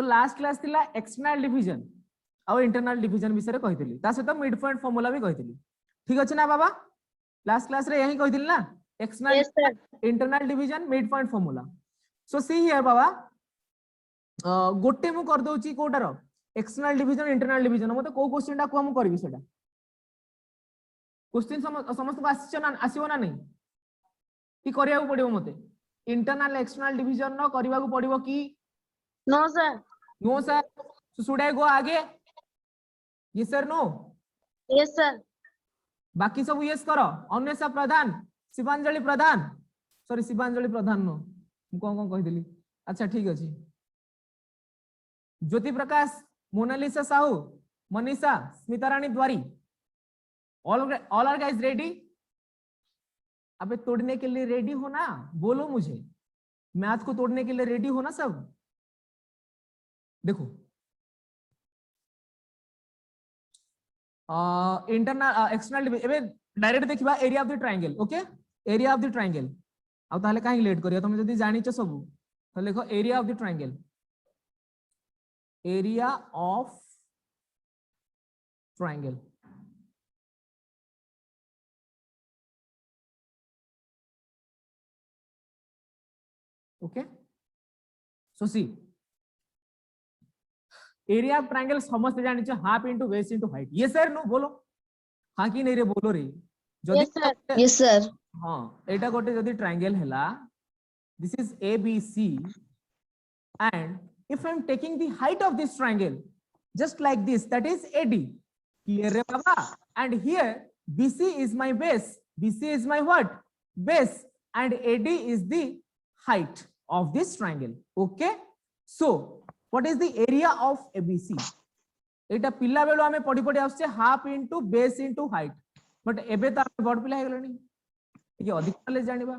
So last class थिला external division और internal division विषय कहितली ता सहित मिड पॉइंट फार्मूला भी कहितली ठीक अछि ना बाबा लास्ट क्लास रे यही कहितली ना external internal division mid point formula so see here बाबा गोटे मु कर दोची कोटार एक्सटर्नल डिवीजन इंटरनल डिवीजन मते को क्वेश्चन टा को हम करबी सेटा क्वेश्चन समस्त आसीबो ना नहीं कि करिया पड़िबो मते इंटरनल एक्सटर्नल डिवीजन न करबा को पड़िबो कि no sir so should I go आगे yes sir no yes sir बाकी सब यस करो अन्वेषा प्रधान शिवांजलि प्रधान सॉरी शिवांजलि प्रधान नो कौन कहि देली अच्छा ठीक अछि Jyoti Prakash Monalisa Sahu Manisha Smita Rani Dwari all are guys ready अबे तोड़ने के लिए रेडी हो ना बोलो मुझे मैथ को तोड़ने के लिए रेडी हो ना सब देखो इंटरनल एक्सटर्नल एबे डायरेक्ट देखिबा area of the triangle okay area of the triangle आ ताले काहे लेट करियो तुम जदी जानि छ सब तो लिखो area of the triangle area of triangle okay so see area of triangle समस्त जानि छ half into base into height ये सर नो बोलो हां कि नहीं रे बोलो रे यस सर हां एटा गोटे जदी ट्रायंगल हैला this is ABC and if I am taking the height of this triangle just like this that is AD clear re baba and here BC is my base BC is my what base and AD is the height of this triangle okay so what is the area of ABC एटा पिल्ला बेलो हमें पढ़ी पढ़ी आछे half into base into height but एबे त बड पिला हे गलनी ये अधिक नॉलेज जानिबा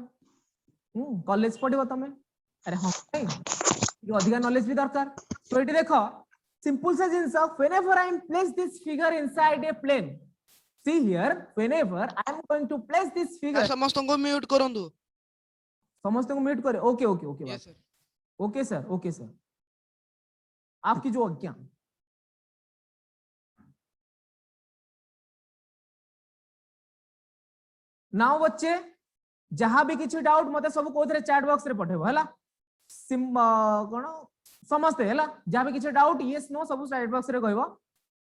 कॉलेज पढ़िबो तमे अरे हां ये अधिक नॉलेज भी दरकार तो एटी देखो सिंपल से जिंस whenever I am place this figure inside a plane see here whenever I am going to place this figure समस्त को म्यूट करंदु समस्त को म्यूट करे okay okay okay yes sir okay sir आपकी जो आज्ञा नाउ बच्चे जहां भी किसी डाउट मते सब कोथरे चैट बॉक्स रे पठेबो हला सिम कोन समस्त हला जहां भी किसी डाउट यस नो सब चैट बॉक्स रे कहबो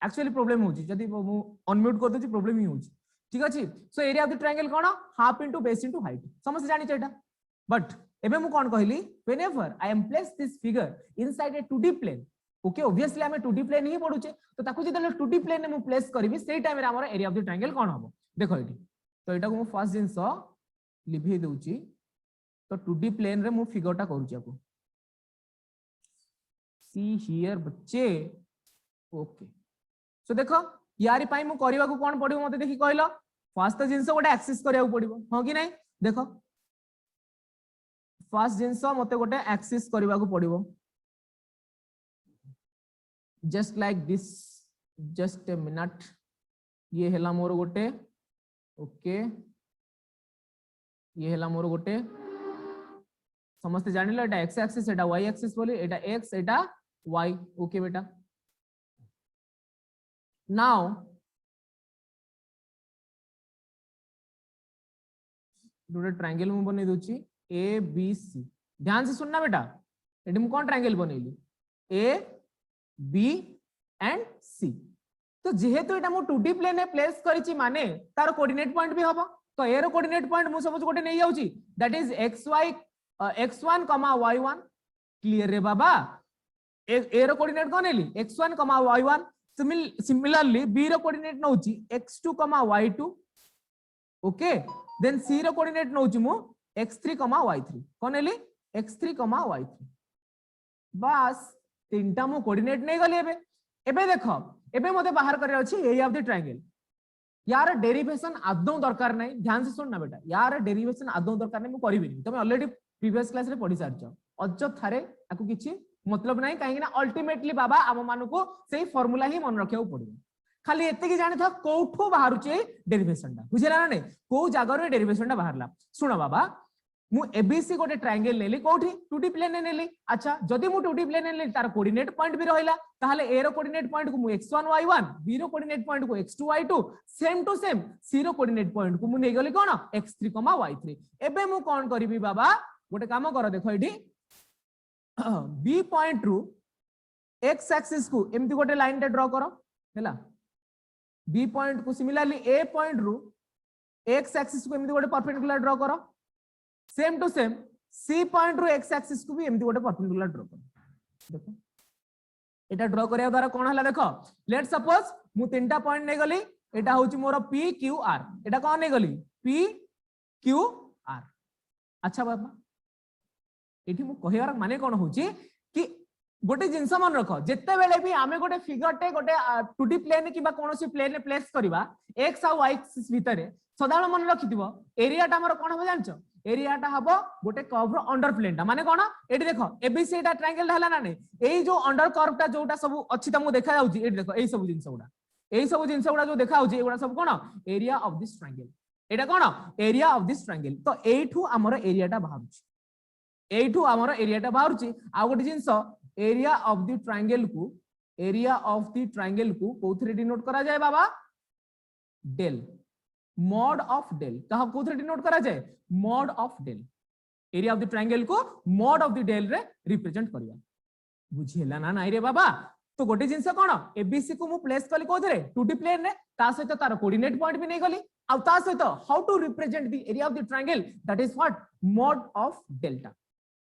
एक्चुअली प्रॉब्लम होची जदी अनम्यूट कर दोची प्रॉब्लम ही होची ठीक अछि so area of the triangle cone half into base into height समस्त जानि छैटा बट एबे मु कोन कहली whenever I am place this figure inside a 2D plane okay obviously हमें 2D प्लेन ही पढुचे तो ताकू जदे 2D प्लेन में प्लेस करबी सेही टाइम रे हमर एरिया ऑफ द ट्रायंगल कोन हबो देखो एठी तो एटा को मु फर्स्ट जिंस लिभि दउची तो 2D प्लेन रे मु फिगरटा करूची आपको सी हियर बच्चे ओके सो देखो यारी पाई मु करबा को कोन पडिबो मते देखि कहलो फर्स्ट तो जिंस गोटे एक्सेस करिया पडिबो हो कि नहीं देखो फर्स्ट जिंस मते गोटे एक्सेस करबा को पडिबो just like this just a minute ये हेला मोर गोटे ओके ये हेला मोर गोटे समस्त जानिलो एटा x एक्सिस एटा y एक्सिस बोली एटा x एटा y ओके बेटा नाउ गोटे ट्रायंगल मु बनै दोची ABC ध्यान से सुनना बेटा एटी मु कोन ट्रायंगल बनैली A B and C तो जेहेतु एटा मु 2D प्लेन में प्लेस करिछि माने तार कोऑर्डिनेट पॉइंट भी हबो तो एरो कोऑर्डिनेट पॉइंट मु सपोज गोटे नै जाउछि that is x1 y1 clear रे बाबा एरो कोऑर्डिनेट कोन एली x1 y1 सिमिलरली b रो कोऑर्डिनेट नउछि x2 y2 okay then c रो कोऑर्डिनेट नउछि मु x3 y3 कोन एली x3 y3 बस तीनटा मु कोऑर्डिनेट नै गली एबे देखो एबे मते बाहर करे अछि एरिया ऑफ द ट्रायंगल यार डेरिवेशन आदौ दरकार नै ध्यान से सुनना बेटा यार डेरिवेशन आदौ दरकार नै मु करिबिनी तमे ऑलरेडी प्रीवियस क्लास रे पढि सारछ अजथारे आकु किछि मतलब नै काहे कि ना अल्टीमेटली बाबा हम मानु को सेही फार्मूला ही मन रखियो पड़िबो खाली एते कि जानि था कोठो बाहरु छै डेरिवेशन ता बुझिला ना नै को जागा रे डेरिवेशन ता बाहरला सुनो बाबा मु एबीसी गोटे ट्रायंगल नेली कोठी 2D प्लेन ने नेली अच्छा जदी मु 2D प्लेन ने नेली तार कोऑर्डिनेट पॉइंट भी रहिला ताहले ए रो कोऑर्डिनेट पॉइंट को मु x1 y1 b रो कोऑर्डिनेट पॉइंट को x2 y2 same to same c रो कोऑर्डिनेट पॉइंट को मु नै गली कोन x3 y3 एबे मु कोन करबी बाबा गोटे काम करो देखो एठी b पॉइंट रु x एक्सिस को एमती गोटे लाइन टे ड्रा करो हैला b पॉइंट को सिमिलरली a पॉइंट रु x एक्सिस को एमती गोटे परपेंडिकुलर ड्रा करो same to same c point रु x एक्सिस को भी एमती गोटे परपेंडिकुलर ड्रा करो देखो एटा ड्रा करिया द्वारा कोन हला देखो लेट सपोज मु तीनटा पॉइंट नै गली एटा होची मोर p q r एटा कोन नै गली p q r अच्छा बाबा एठी मु कहियार माने कोन होची कि गोटे जिंस मन रख जेते बेले भी आमे गोटे फिगर टे गोटे 2D प्लेन किबा कोनोसी प्लेन प्लेस करबा x आ y एक्सिस भितरे सदाळ मन रखिथिबो एरिया टा हमर कोन हो जानछो एरिया टा हबो गोटे कर्व रो अंडर प्लेन टा माने कोन एठी देखो एबीसी एटा ट्रायंगल हला ना नै एई जो अंडर कर्व टा जोटा सब अछि तमु देखा जाउची एठी देखो एई सब जिंस गुडा जो देखा जाउची एगुडा सब कोन area of this triangle Etah cone area of this triangle तो एठू हमर एरिया टा बाहरुची एठू हमर एरिया टा बाहरुची आ गोटे जिंस एरिया ऑफ द ट्रायंगल को कोथरे डिनोट करा जाए बाबा डेल मॉड ऑफ डेल कहा कोथरे डिनोट करा जाए mod of del area of the triangle को मॉड ऑफ द डेल रे रिप्रेजेंट करबा बुझिला ना नाइ रे बाबा तो गोटे जिंस कोन एबीसी को मु प्लेस कली कोथरे 2D प्लेन रे ता सहित तार कोऑर्डिनेट पॉइंट भी नै गली आ ता सहित how to represent the area of the triangle that is what mod of delta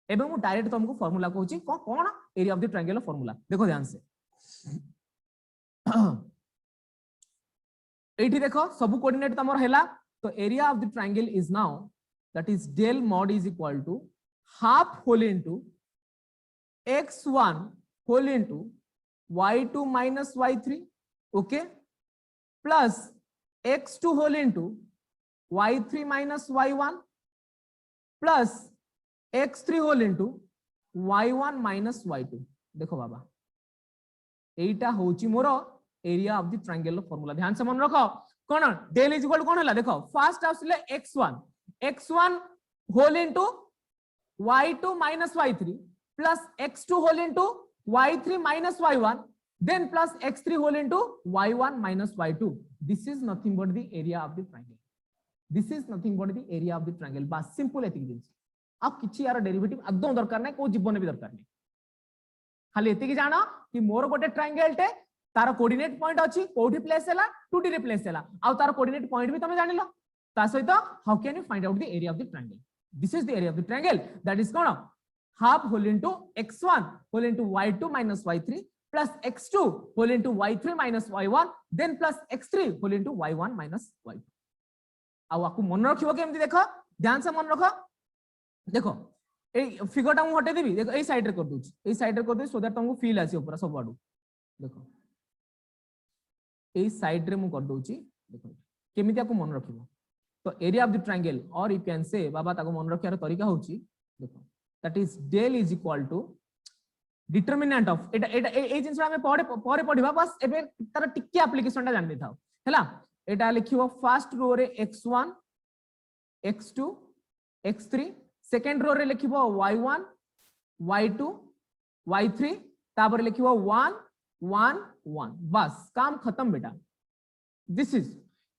एबे मु डायरेक्ट तुमको फार्मूला कहूची कोन area of the triangle formula देखो ध्यान से एठी देखो सब कोऑर्डिनेट तमर हैला तो area of the triangle is now that is del mod is equal to half whole into x1 whole into y2 minus y3 okay plus x2 whole into y3 minus y1 plus x3 whole into y1 minus y2 देखो बाबा एटा होची मोर area of the triangle formula ध्यान से मन रखो कोन डेल इज इक्वल कोन हला देखो फर्स्ट आसले x1 whole into y2 minus y3 plus x2 whole into y3 minus y1 then plus x3 whole into y1 minus y2 this is nothing but the area of the triangle बस simple एतिक जिंस अब किछि यार derivative अदो दरकार नै को जीवन भी दरकार नै खाली एतिक जानो कि मोर गोटे ट्रायंगल टे तार कोऑर्डिनेट पॉइंट अछि कोठी प्लेस हैला 2D रे प्लेस हैला आ तार कोऑर्डिनेट पॉइंट भी तमे जानिलो ता सहित how can you find out the area of the triangle this is the area of the triangle that is कोन half whole into x1 whole into y2 minus y3 plus x2 whole into y3 minus y1 then plus x3 whole into y1 minus y2 आउ आकु मन रखिबो केमति देखो ध्यान से मन रखो देखो a figure टा मु हटे देबी देखो ए साइड रे कर दूची ए साइड रे कर दे सो दैट तुमको फील आसी ऊपर सब आडू देखो ए साइड रे मु कर दूची देखो केमिति आकु मन रखिबो तो एरिया ऑफ द ट्रायंगल और यू कैन से बाबा ताको मन रखियार तरीका होची देखो that is del is equal to determinant of एटा एटा ए जिंस हमें परे पढिबा बस एबे तार टिके एप्लीकेशन टा जान देथाओ हैला एटा लिखिबो फर्स्ट रो रे x1 x2 x3 second row रे लिखिबो y1 y2 y3 तापर लिखिबो 1 1 1 बस काम खत्म बेटा this is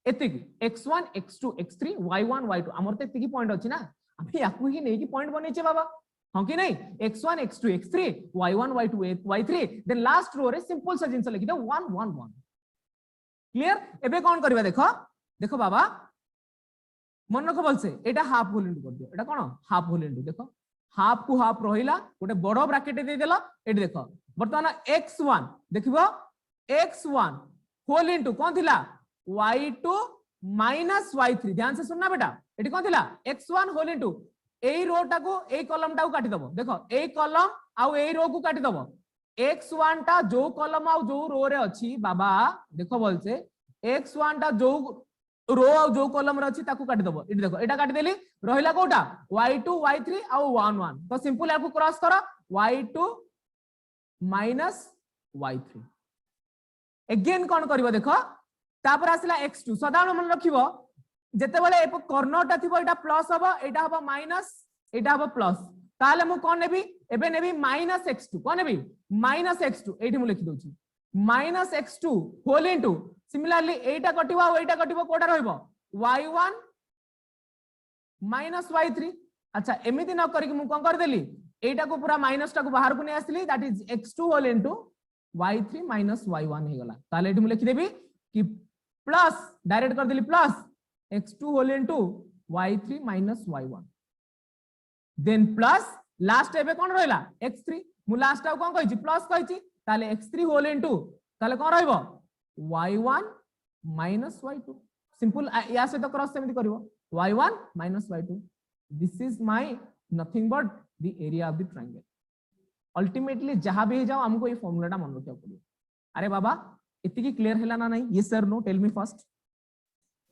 एतिक x1 x2 x3 y1 y2 हमर त एतिकी पॉइंट अछि ना अभी याकू ही नै की पॉइंट बनै छै बाबा हां कि नहीं x1 x2 x3 y1 y2 y3 then last row रे सिंपल सा जिंस लिखि दो 1 1 1 क्लियर एबे कोन करबा देखो देखो बाबा मन रखो बोल से एटा हाफ होल इनटू कर दियो एटा कोन हाफ होल इनटू देखो हाफ को हाफ रहिला गोटे बडो ब्रैकेट दे देलो एटी देखो वर्तमान x1 देखिबो x1 होल इनटू कोन थिला y2 minus y3 ध्यान से सुनना बेटा एटी कोन थिला x1 होल इनटू ए रो टा को ए कॉलम टा को काटी दबो देखो ए कॉलम आ ए रो को काटी दबो x1 टा जो कॉलम आ जो रो रे अछि बाबा देखो बोल से x1 टा जो रो आ जो कॉलम रे अछि ताको काटी दबो इटी देखो एटा काटी देली रहिला कोटा y2 y3 आ 1 1 तो सिंपल याको क्रॉस करो y2 minus y3 अगेन कोन करबो देखो तापर आसला x2 सदान मन रखिबो जेते बेले ए कॉर्नर टा थिबो एटा प्लस हबो एटा हबो माइनस एटा हबो प्लस ताले मु कोन नेबी एबे नेबी -x2 कोन नेबी -x2 एठी मु लिखि दोची -x2 होल इनटू सिमिलरली एटा कटिबो आ एटा कटिबो कोटा रहइबो y1 -y3 अच्छा एमिति न करी मु कोन कर देली एटा को पूरा माइनस टा को बाहर को नै आसली that is x2 whole into y3 y1 हे गला ताले एठी मु लिखि देबी कि प्लस डायरेक्ट कर देली plus x2 whole into y3 y1 then plus last एबे कोन रहला x3 मु लास्ट आ कोन कहि छी प्लस कहि छी ताले x3 होल इनटू ताले कोन रहइबो y1 y2 सिंपल या से तो क्रॉस सेमिति करबो y1 y2 this is my nothing but the area of the triangle ultimately जहां भी जाओ हमको ये फार्मूलाटा मन रखिया पड़ियो अरे बाबा इति की क्लियर हैला ना नहीं yes sir no tell me first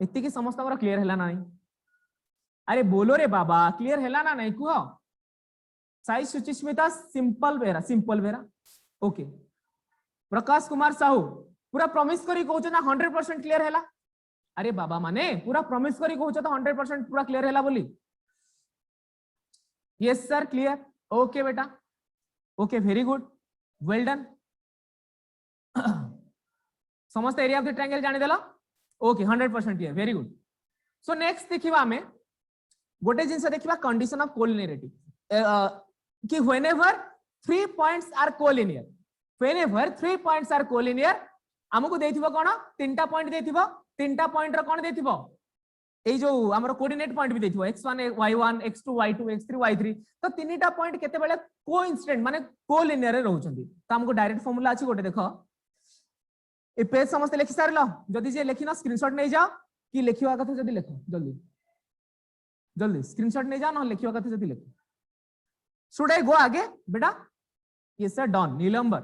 इति की समस्त हमरा क्लियर हैला ना नहीं अरे बोलो रे बाबा क्लियर हैला ना नहीं कुह साई सुचिस्मिता सिंपल वेरा ओके प्रकाश कुमार साहू पूरा प्रॉमिस करी कहउछ ना 100% क्लियर हैला अरे बाबा माने पूरा प्रॉमिस करी कहउछ तो 100% पूरा क्लियर हैला बोली यस सर क्लियर ओके बेटा okay very good well done समस्त एरिया ऑफ द ट्रायंगल जानि देला okay 100% clear very good so next देखिबा हमें गोटे जिंस देखिबा कंडीशन ऑफ कोलिनियरिटी कि whenever 3 points are collinear whenever 3 points are collinear हमकु देथिबो कोन तीनटा पॉइंट देथिबो तीनटा पॉइंट रो कोन देथिबो ए जो हमर कोऑर्डिनेट पॉइंट भी देथिबो x1 y1 x2 y2 x3 y3 तो तीनटा पॉइंट केते बेले कोइंसिडेंट माने कोलिनियर रहउचंदी तो हमकु डायरेक्ट फार्मूला अछि गोटे देखो ए पेज समस्त लिखि सारलो जदी जे लेखिना स्क्रीनशॉट नै जाओ कि लिखिवा कथा जदी लिखो जल्दी जल्दी स्क्रीनशॉट नै जाओ न लिखिवा कथा जदी लिखो शुड आई गो आगे बेटा यस सर डन नीलंबर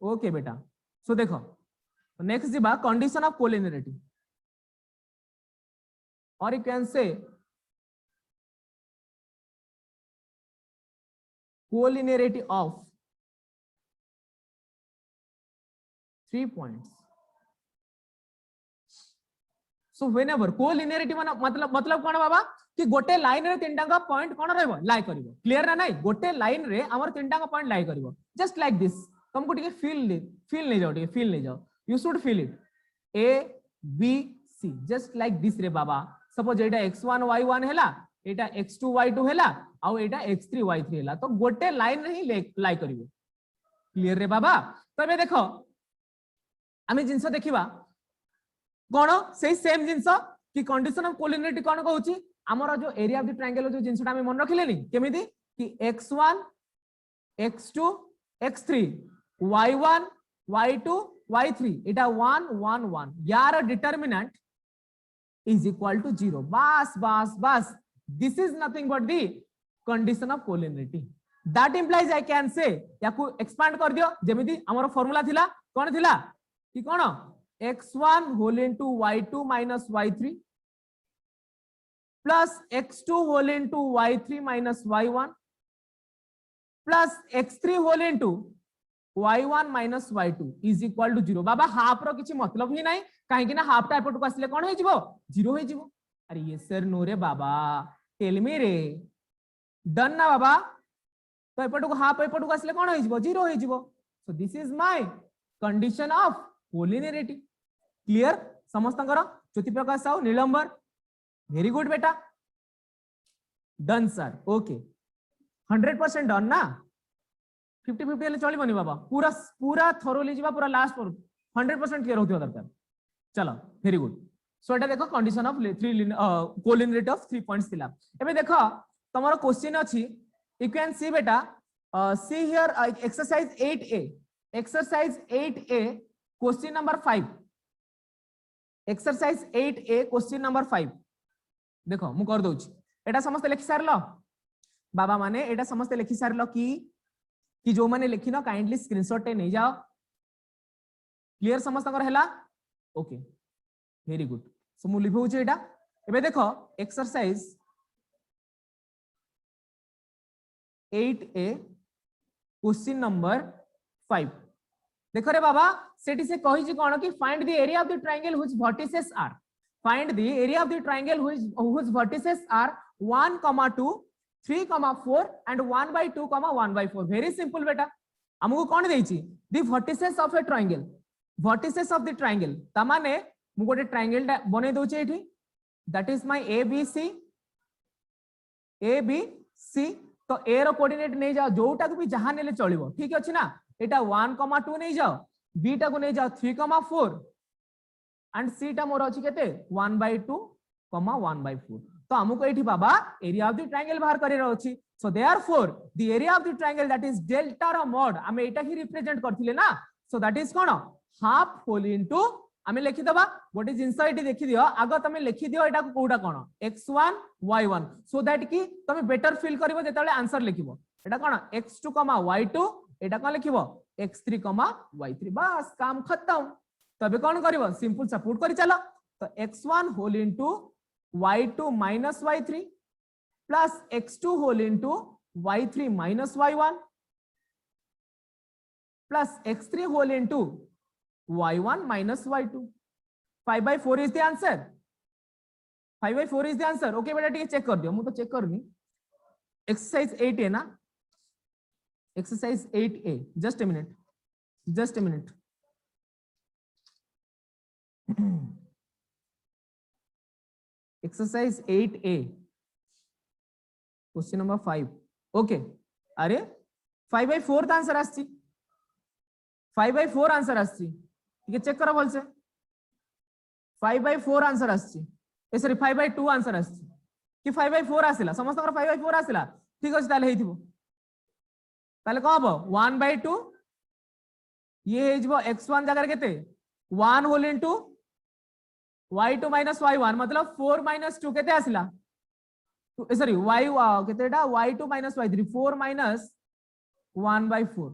ओके बेटा सो देखो नेक्स्ट जीबा कंडीशन ऑफ कोलिनियरिटी और यू कैन से collinearity of 3 points so whenever collinearity मतलब कोन बाबा कि गोटे लाइन रे तीनटा का पॉइंट कोन रहबो लाई करबो क्लियर ना नहीं गोटे लाइन रे हमर तीनटा का पॉइंट लाई करबो जस्ट लाइक दिस तुमको टिके फील ले जाओ टिके फील ले जाओ you should feel it A B C just like this रे बाबा सपोज एटा x1 y1 हैला एटा x2 y2 हैला आ एटा x3 y3 हैला तो गोटे लाइन रे ही लाई करबो क्लियर रे बाबा तबे देखो आमे जिंस देखिबा कोन से सेम जिंस कि कंडीशन ऑफ कोलिनियरिटी कोन कहूची हमर जो एरिया ऑफ द ट्रायंगल जो जिंसटा हम मन रखिलेनी केमिति कि x1 x2 x3 y1 y2 y3 एटा 1 1 1 यार determinant is equal to 0 bas this is nothing but the condition of collinearity that implies I can say याकू expand कर दियो जेमिति हमर फार्मूला थिला कोन थिला कि कोन x1 whole into y2 minus y3 plus x2 whole into y3 minus y1 plus x3 whole into y1 minus y2 is equal to 0 Baba half rho किछि मतलब ही नाही काहे कि ना हाफ टा एपट को आसले कोन होई जिवो 0 होई जिवो अरे यस सर नो रे बाबा टेल मी रे डन ना बाबा तो एपट को हाफ एपट को आसले कोन होई जिवो 0 होई जिवो so this is my condition of collinearity clear समस्तंकर ज्योति प्रकाश साहू नीलंबर वेरी गुड बेटा डन सर ओके 100% डन ना 50-50 ले चलिबनी बाबा पूरा थरोली जिबा पूरा लास्ट पर 100% क्लियर होथियो दरकार चलो वेरी गुड सो एटा देखो condition of 3 collinearity of 3 points थिला एबे देखो तमरो क्वेश्चन अछि यू कैन सी बेटा see here exercise 8a question number 5 exercise 8a question number 5 देखो मु कर दोछि एटा समस्त लिखि सारलो बाबा माने एटा समस्त लिखि सारलो कि जो माने लिखिनो काइंडली स्क्रीनशॉट नै जाओ क्लियर समस्त कर हैला ओके वेरी गुड सो मु लिखौ छै एटा एबे देखो एक्सरसाइज 8a क्वेश्चन नंबर 5 देखो रे बाबा सेठी से कहि छी कोन कि find the area of the triangle which vertices are find the area of the triangle which vertices are 1, 2 3,4 and 1/2, 1/4. Very simple बेटा. हमको कौन देइछि the vertices of a triangle. Vertices of the triangle ता माने मु गोटे ट्रायंगल बनै दोचे एठी. That is my ABC. ABC तो A रो कोऑर्डिनेट नै जाओ जोटा को भी जहां नेले चलिबो. ठीक अछि ना. एटा 1,2 नै जाओ, B टा को नै जाओ 3,4 and C टा मोर अछि केते 1/2, 1/4. तो हमको एठी बाबा एरिया ऑफ द ट्रायंगल बाहर करे रहौ अछि. So therefore the area of the triangle that is delta रो मॉड हमें एटा ही रिप्रेजेंट करथिले ना. सो दैट इज कोन हाफ होल इनटू हमें लिखि दबा गोटे जिंस एटी देखि दियो. आगो तमे लिखि दियो एटा कोडा कोन x1 y1 सो दैट कि तमे बेटर फील करबो जेतले आंसर लिखिबो. एटा कोन x2, y2 एटा कोन लिखिबो x3, y3. बस काम खत्म. तबे कोन करबो सिंपल सपोर्ट करि चलो. तो x1 whole into y2 minus y3 plus x2 whole into y3 minus y1 plus x3 whole into y1 minus y2. 5/4 is the answer. 5/4 is the answer. Okay बेटा ठीक चेक कर दियो. मु तो चेक करनी. एक्सरसाइज 8A ना. Exercise 8A. Just a minute. Just a minute. Exercise 8A question number 5. Okay. अरे 5/4 answer आछि. 5/4 आंसर आछि. ठीक है चेक करो बोल से. 5/4 आंसर आछि. ए सॉरी 5/2 आंसर आछि. कि 5/4 आसिला समस्त 5/4 आसिला. ठीक अछि ताले हेतिबो. ताले को हबो 1/2 ये हेजबो x1 जगह केते 1 whole into y2 minus y1 मतलब 4 minus 2 केते आसिला. सॉरी y केतेटा y2 minus y3 4 minus 1/4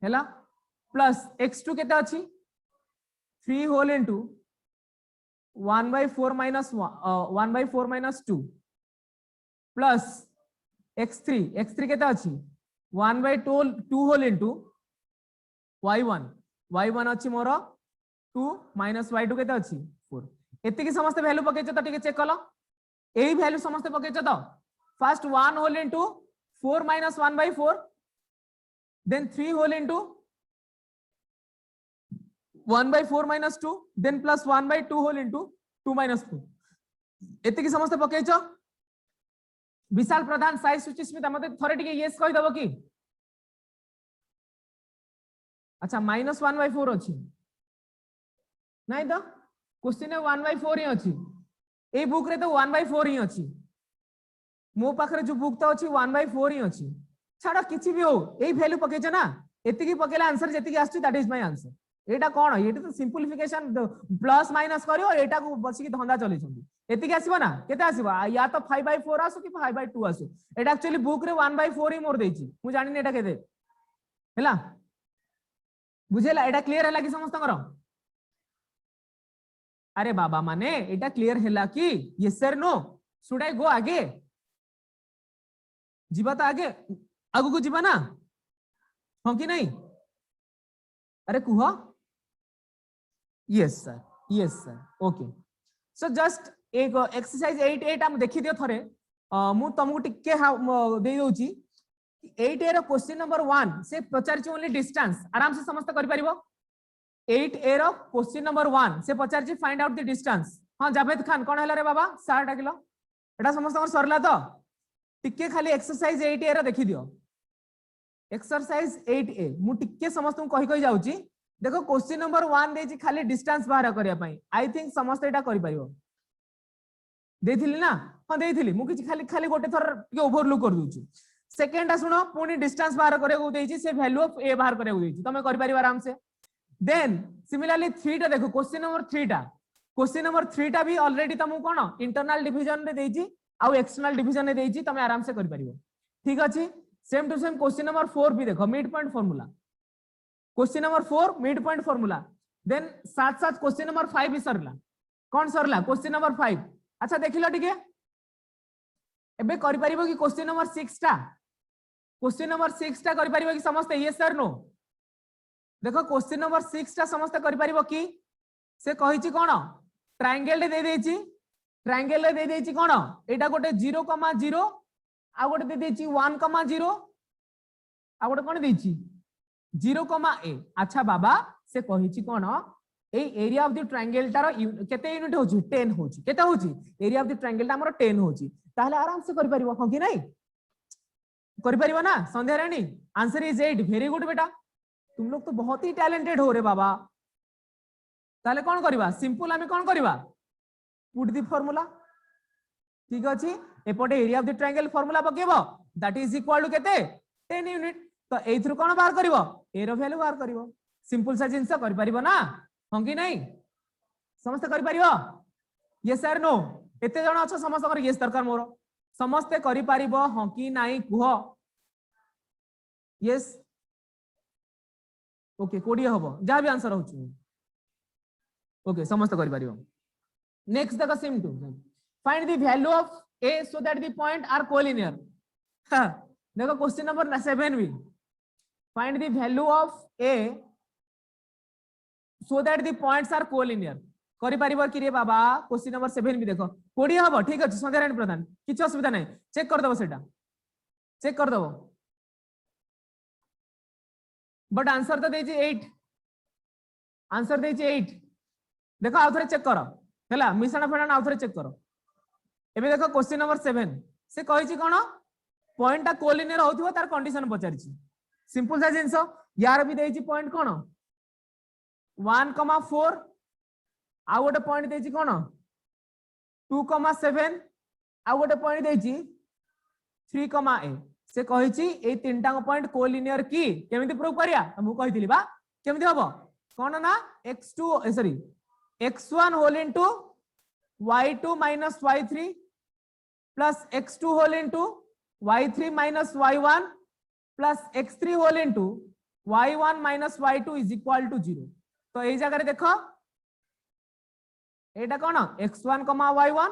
हैला प्लस x2 केते अछि 3 whole into 1/4 minus 1/4 minus 2 plus x3 केते अछि 1/2 होल इनटू y1 अछि मोर 2 minus y2 केते अछि 4. एते की समस्त वैल्यू पकेछ त ठीक चेक कलो. एही वैल्यू समस्त पकेछ त first 1 whole into 4 minus 1/4 then 3 whole into 1/4 minus 2 then plus 1/2 whole into 2 minus 4. एते की समस्त पकेछ. विशाल प्रधान साई सुचिस्मिता मते थरे टिके यस कहि दबो की. अच्छा माइनस 1/4 अछि नहीं तो क्वेश्चन 1/4 ही अछि. ए बुक रे तो 1/4 ही अछि. मो पाखरे जो बुक तो अछि 1/4 ही अछि. छाड़ा किछि भी हो ए वैल्यू पकेछ ना एति की पकेला आंसर जेति की आछि दैट इज माय आंसर. एटा कोन एटा तो सिंपलीफिकेशन प्लस माइनस करियो एटा को बसी की धंदा चली छथि. एति की आसीबो ना केते आसीबो या तो 5/4 आसु कि 5/2 आसु. एटा एक्चुअली बुक रे 1/4 ही मोर देछि. मु जानि ने एटा केते हैला बुझेला. एटा क्लियर हैला कि समस्त करो. अरे बाबा माने एटा क्लियर हैला कि yes sir no should I go आगे जीवा तो आगे आगु को जीवा ना हां कि नहीं. अरे कुह yes sir okay. So just एक एक्सरसाइज 8 हम देखि दियो थरे. मु तुमको टिके दे दोची 8A रो क्वेश्चन नंबर 1 से पचारची ओनली डिस्टेंस आराम से समस्त कर परिबो. 8A रो क्वेश्चन नंबर 1 से पचारची फाइंड आउट द डिस्टेंस. हां जावेद खान कोन हैला रे बाबा 60 किलो एटा समस्त हमर सरला तो टिके खाली एक्सरसाइज 8A रो देखि दियो. एक्सरसाइज 8A मु टिके समस्त को कहि जाउची. देखो क्वेश्चन नंबर 1 देची खाली डिस्टेंस बाहर करिया पई. आई थिंक समस्त एटा करि परिबो. देथिली ना हां देथिली मु किछि खाली गोटे थर टिके ओवरलुक कर दूची. सेकंड सुनो पुनी डिस्टेंस बाहर करे को देची से वैल्यू ऑफ A बाहर करे को देची. तमे करि परिबा आराम से. देन सिमिलरली 3 टा देखो क्वेश्चन नंबर 3 टा. क्वेश्चन नंबर 3 टा भी ऑलरेडी तमु कोन इंटरनल डिवीजन रे देची आ एक्सटर्नल डिवीजन रे देची. तमे आराम से करि परिबो. ठीक अछि. Same to same question number 4 भी देखो mid point formula. Question number 4 mid point formula. Then साथ साथ क्वेश्चन नंबर 5 भी सरला. कौन सरला क्वेश्चन नंबर 5. अच्छा देखिलो टिके एबे करि परिबो कि क्वेश्चन नंबर 6 टा. क्वेश्चन नंबर 6 टा करि परिबो कि समस्त यस सर नो. देखो क्वेश्चन नंबर 6 टा समस्त करि परिबो कि से कहिछि कोन ट्रायंगल दे देछि. ट्रायंगल दे देछि कोन एटा गोटे 0,0 आ गोटे दे देछि 1,0 आ गोटे कोन देछि 0,a अच्छा बाबा से कहिछि कोन ए एरिया ऑफ द ट्रायंगल तार केते यूनिट होछि 10 होछि केते होछि एरिया ऑफ द ट्रायंगल हमर 10 होछि ताहले आराम से करि परिबो हो कि नहीं करि परिबो ना संध्या रानी आंसर इज 8 वेरी गुड बेटा तुम लोग तो बहुत ही टैलेंटेड हो रे बाबा ताहले कोन करबा सिंपल हमें कोन करबा पुट द फार्मूला ठीक अछि एपटे area of the triangle formula पकेबो दैट इज इक्वल टू केते 10 यूनिट तो एथरु कोन बाहर करबो ए रो वैल्यू बाहर करबो सिंपल सा जिंस करि परिबो ना हो कि नहीं समस्त करि परिबो यस सर नो एते जण अच्छा समस्त कर यस दरकार मोर समस्त करि परिबो हो कि नहीं कुह यस ओके कोडी हबो जा भी आंसर होछु ओके समस्त करि परिबो next the same to find the value of a so that the point are collinear देखो क्वेश्चन नंबर 7 भी find the value of a so that the points are collinear करि परिबो कि रे बाबा क्वेश्चन नंबर 7 भी देखो कोडी हबो ठीक अछि संध्यारायण प्रधान किछ असुविधा नै चेक कर दबो सेटा चेक कर दबो बट आंसर तो देछि 8 आंसर देछि 8 देखो आ थरे चेक करो हैला मिश्रण फेडा आ थरे चेक करो एबे देखो क्वेश्चन नंबर 7 से कहिछि कोन पॉइंट ता कोलिनियर होथिबो तार कंडीशन पचारिछि सिंपल सा जिंस यार भी देछि पॉइंट कोन 1,4 आ गोटे पॉइंट देछि कोन 2,7 आ गोटे पॉइंट देछि 3,8 से कहिछि ए तीनटा पॉइंट कोलिनियर की केमिति प्रूव करिया हम कहिथिली बा केमिति हबो कोन ना x2 sorry x1 whole into y2 minus y3 plus x2 whole into y3 minus y1 plus x3 whole into y1 minus y2 is equal to 0 तो এই জায়গায় দেখো এটা কোন x1 y1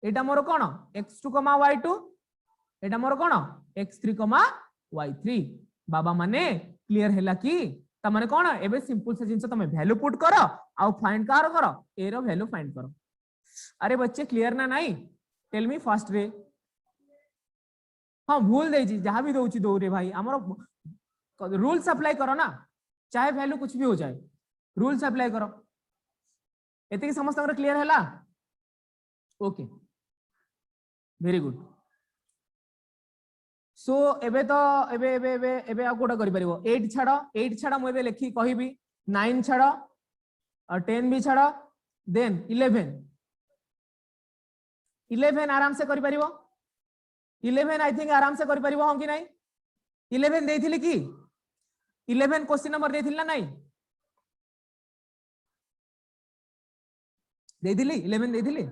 এটা মোর কোন x2 y2 এটা মোর কোন x3 y3 बाबा माने क्लियर हैला कि त माने कोन एबे सिंपल से जिंस तमे वैल्यू पुट करो आ फाइंड कार करो ए रो वैल्यू फाइंड करो अरे बच्चे क्लियर ना नहीं टेल मी फास्ट रे हाँ भूल देजी जहां भी दउची दो रे भाई हमर रूल्स अप्लाई करो ना चाहे वैल्यू कुछ भी हो जाए रूल्स अप्लाई करो एते की समस्त क्लियर हैला ओके वेरी गुड सो एबे तो एबे एबे एबे एबे आ कोडा करि परिबो 8 छाडो मु एबे लिखि कहिबी 9 छाडो और 10 भी छाडो देन 11 आराम से करि परिबो 11 आई थिंक आराम से करि परिबो हम कि नहीं 11 देथिली कि 11 क्वेश्चन नंबर देथिली ना नहीं देथिली 11 देथिली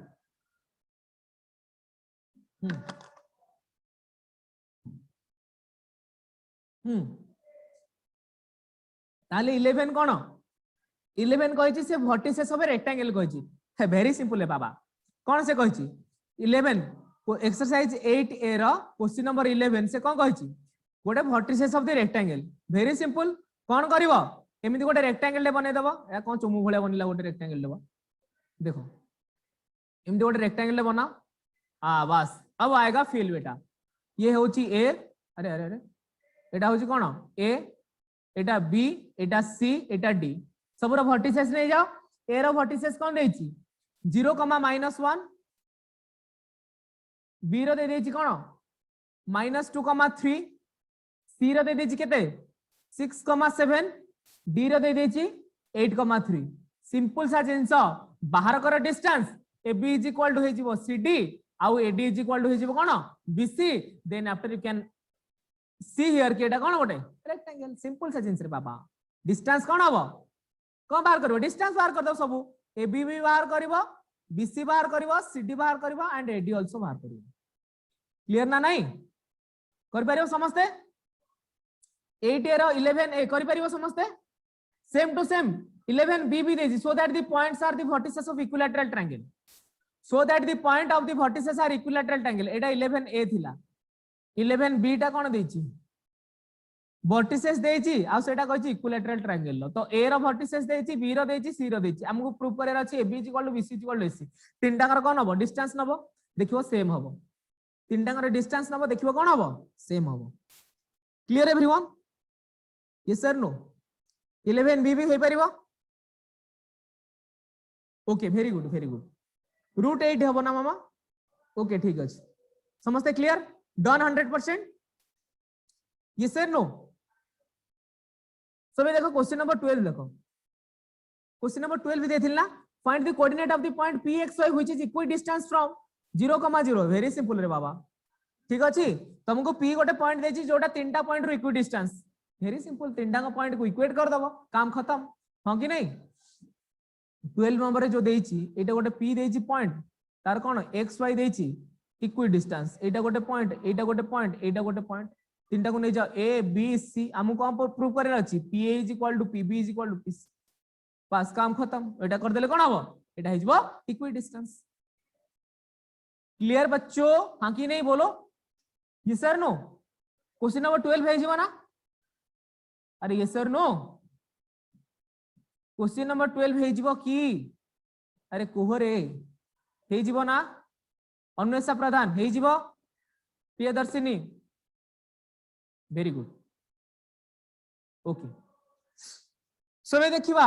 ताले 11 कोन 11 कहिछि से वर्टिसेस ऑफ रेक्टेंगल कहिछि वेरी सिंपल है बाबा कोन से कहिछि 11 एक्सरसाइज 8 ए रो क्वेश्चन नंबर 11 से कोन कहिछि गोटे vertices of the rectangle very simple कोन करिवो एमिति गोटे रेक्टेंगल ले बनै दबो या कोन चुमु भले बनिला गोटे रेक्टेंगल लेबो देखो एमिति गोटे रेक्टेंगल ले बना बस अब आएगा फिल बेटा ये होछि ए अरे अरे अरे एटा होछि कोन ए एटा बी एटा सी एटा डी सबरो वर्टिसेस नै जाओ ए रो वर्टिसेस कोन देछि 0, -1 बी रो दे देछि कोन -2,3 सी रो दे देछि केते 6,7 डी रो दे देछि 8,3 सिंपल सा जिंस बाहर कर distance A B is equal to हे जिवो सी डी आउ A D is equal to हे जिवो कोन B C then after you can see here कि एटा कोन गोटे रेक्टेंगल सिंपल सा जिंस रे बाबा डिस्टेंस कोन हबो कोन बाहर करबो डिस्टेंस बाहर कर दो सब ए बी भी बाहर करबो बी सी बाहर करबो सी डी बाहर करबो एंड ए डी आल्सो बाहर करबो क्लियर ना नहीं कर परिबो समझते 8 ए रो 11 ए कर परिबो समझते सेम टू सेम 11 बी भी देजी so that the points are the vertices of equilateral triangle so that the point of the vertices are equilateral triangle एटा 11 ए थिला 11 बी टा कोन देची वर्टिसेस देची आ सेटा कहछि इक्विलैटरल ट्रायंगल लो तो ए रो वर्टिसेस देची बी रो देची सी रो देची हमको प्रूफ करे अछि A B equal to B C equal to A C तीनटा कर कोन हबो डिस्टेंस नबो देखियो सेम हबो तीन टांगर डिस्टेंस नबो देखिबो कोन हबो सेम हबो clear everyone yes sir no 11 B भी होई परिबो ओके वेरी गुड रूट 8 हबो ना मामा ओके ठीक अछि समझते clear done 100% yes sir no सब देखो क्वेश्चन नंबर 12 देखो क्वेश्चन नंबर 12 भी देथिल ना find the coordinate of the point pxy which is equal distance from 0,0 very simple रे बाबा ठीक अछि तुमको p गोटे पॉइंट देछि जोटा तीनटा point rho equal distance very simple तीनटा का पॉइंट को इक्वेट कर दबो काम खत्म हां कि नहीं 12 नंबर जो देछि एटा गोटे p देछि पॉइंट तार कोन xy देछि इक्वल डिस्टेंस एटा गोटे पॉइंट एटा गोटे पॉइंट एटा गोटे पॉइंट तीनटा को नै जाओ a b c हमको कोन प्रूव करे अछि pa = pb = pc पास काम खत्म एटा कर देले कोन हबो एटा हिजबो इक्वल डिस्टेंस क्लियर बच्चों हां कि नहीं बोलो yes sir no question number 12 भेजिबो ना अरे yes sir no question number 12 भेजिबो की अरे कोहरे हेजिबो ना अन्वेषा प्रधान हेजिबो Priyadarshini very good okay so वे देखिबा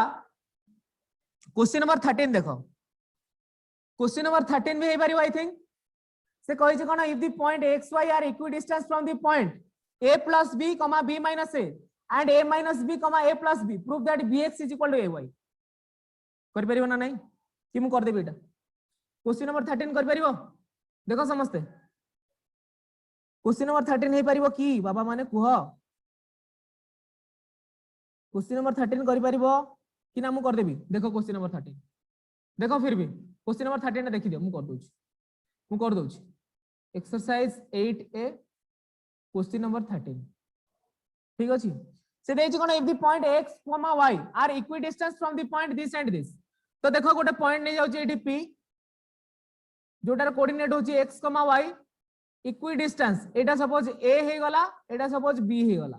क्वेश्चन नंबर 13 देखो क्वेश्चन नंबर 13 भी हे पारिबो आई थिंक से कहि जे कोन if the point xy are equal distance from the point a plus b comma b minus a and a minus b comma a plus b prove that bx is equal to ay कर परिबो ना नहीं कि मु कर देबी एटा question number 13 कर परिबो देखो समझते question number 13 हे परिबो की बाबा माने कुह क्वेश्चन नंबर 13 कर परिबो कि ना मु कर देबी देखो क्वेश्चन नंबर 13 देखो फिर भी क्वेश्चन नंबर 13 देखि दियो मु कर दोछि एक्सरसाइज 8a क्वेश्चन नंबर 13 ठीक अछि से देछि कोन if the point x, y are equal distance from the point this and this तो देखो गोटे पॉइंट नै जाउछि एठी p जोटार कोऑर्डिनेट होछि x, y इक्वल डिस्टेंस एटा सपोज a हे गला एटा सपोज b हे गला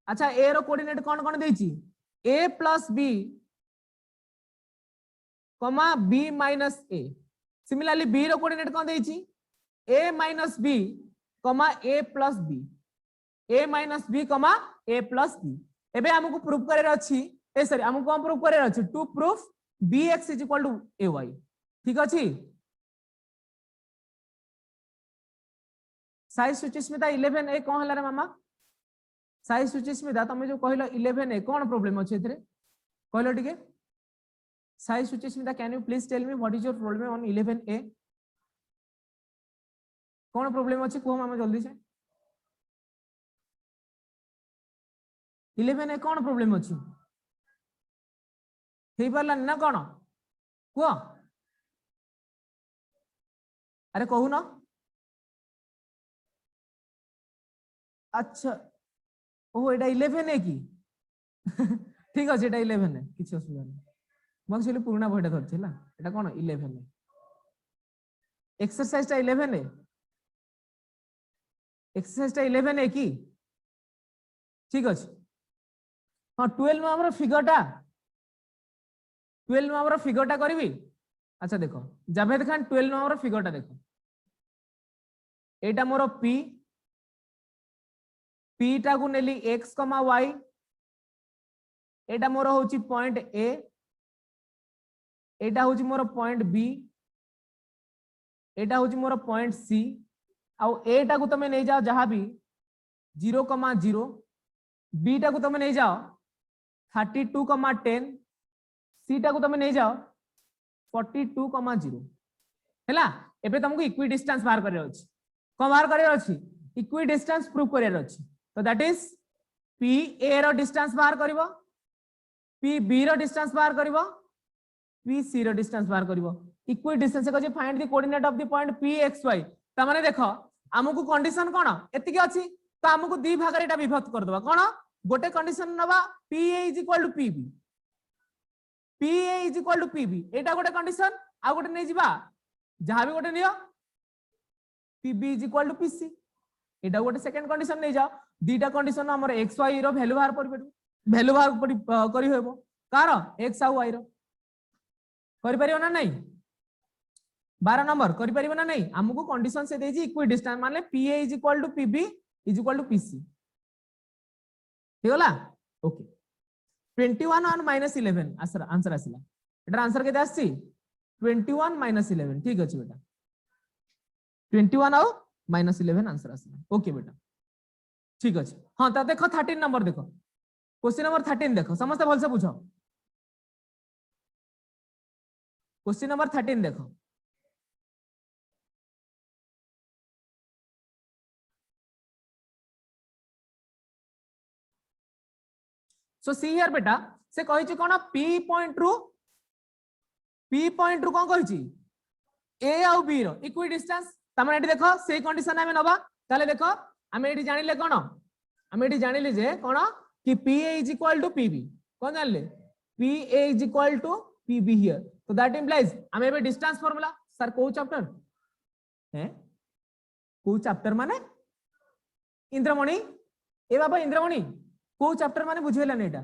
अच्छा a रो कोऑर्डिनेट कोन कोन देछि a plus b comma b minus a similarly b रो कोऑर्डिनेट कोन देछि a minus b comma a plus b a minus b comma a plus b एबे हमको प्रूफ करे अछि ए सॉरी हमको कोन प्रूफ करे अछि to proof bx is equal to ay ठीक अछि साइज सुचिस्मिता 11a कोन हला रे मामा साइज सुचिस्मिता तमे जो कहलो 11a कोन प्रॉब्लम अछि एथरे कहलो ठीक है साइज Suchismita can you please tell me what is your problem on 11a कोन प्रॉब्लम अछि को मामा जल्दी से 11 ए कोन प्रॉब्लम अछि हेई परला ना कोन को अरे कहू ना अच्छा ओ एटा 11 है की ठीक अछि एटा 11 है किछ असुविधा नै मक्चुअली पुराना बहिटा धरछला एटा कोन 11 है एक्सरसाइज टा 11 है एक्सरसाइज टा 11 है की ठीक अछि हां 12 में हमर फिगर टा करबी अच्छा देखो जावेद खान 12 में हमर फिगर टा देखो एटा मोर p p टा को नेली x, y एटा मोर होची पॉइंट a एटा होची मोर पॉइंट b एटा होची मोर पॉइंट c आ a टा को तमे नै जाओ जहां भी 0,0 b टा को तमे नै जाओ 32,10 c टा को तमे नै जाओ 42,0 हैला एबे तुमको इक्वल डिस्टेंस बाहर करे अछि कोन बाहर करे अछि इक्वल डिस्टेंस प्रूव करे अछि तो दैट इज p a रो डिस्टेंस बाहर करबो p b रो डिस्टेंस बाहर करबो p c रो डिस्टेंस बाहर करबो इक्वल डिस्टेंस को जे find the coordinate of the point p x y त माने देखो हमकु कंडीशन कोन एतिके अछि तो हमकु दी भाग रे एटा विभक्त कर दबा कोन गोटे कंडीशन नबा pa = pb pa = pb एटा गोटे कंडीशन आ गोटे नै जिबा जहां भी गोटे नियो pb = pc एटा गोटे सेकंड कंडीशन नै जाओ दीटा कंडीशन हमर x y रो वैल्यू बाहर करि हेबो कार x आ y रो करि परियो ना नै 12 नंबर करि परिबो ना नहीं हमको कंडीशन से देजी इक्वी डिस्टेंस माने PA is equal to PB is equal to PC ठीक होला ओके 21 और -11 आंसर आसिला एटार आंसर केते आसी 21 -11 ठीक अछि बेटा 21 और -11 आंसर आसिला ओके बेटा ठीक अछि हां त देखो 13 नंबर देखो क्वेश्चन नंबर 13 देखो समस्त भल से पूछो क्वेश्चन नंबर 13 देखो सो सी हियर बेटा से कहिछि कोन P पॉइंट रु कोन कहिछि A और B रो इक्वी डिस्टेंस तमे एठी देखो सेही कंडीशन हमें नबा ताले देखो हमें एठी जानिले कोन हमें एठी जानिले जे कोन कि PA is equal to PB कोन जानले PA is equal to PB here तो दैट इंप्लाइज हमें बे डिस्टेंस फार्मूला सर को चैप्टर है को चैप्टर माने इंद्रमणि ए बाबा इंद्रमणि को चैप्टर माने बुझेला नेटा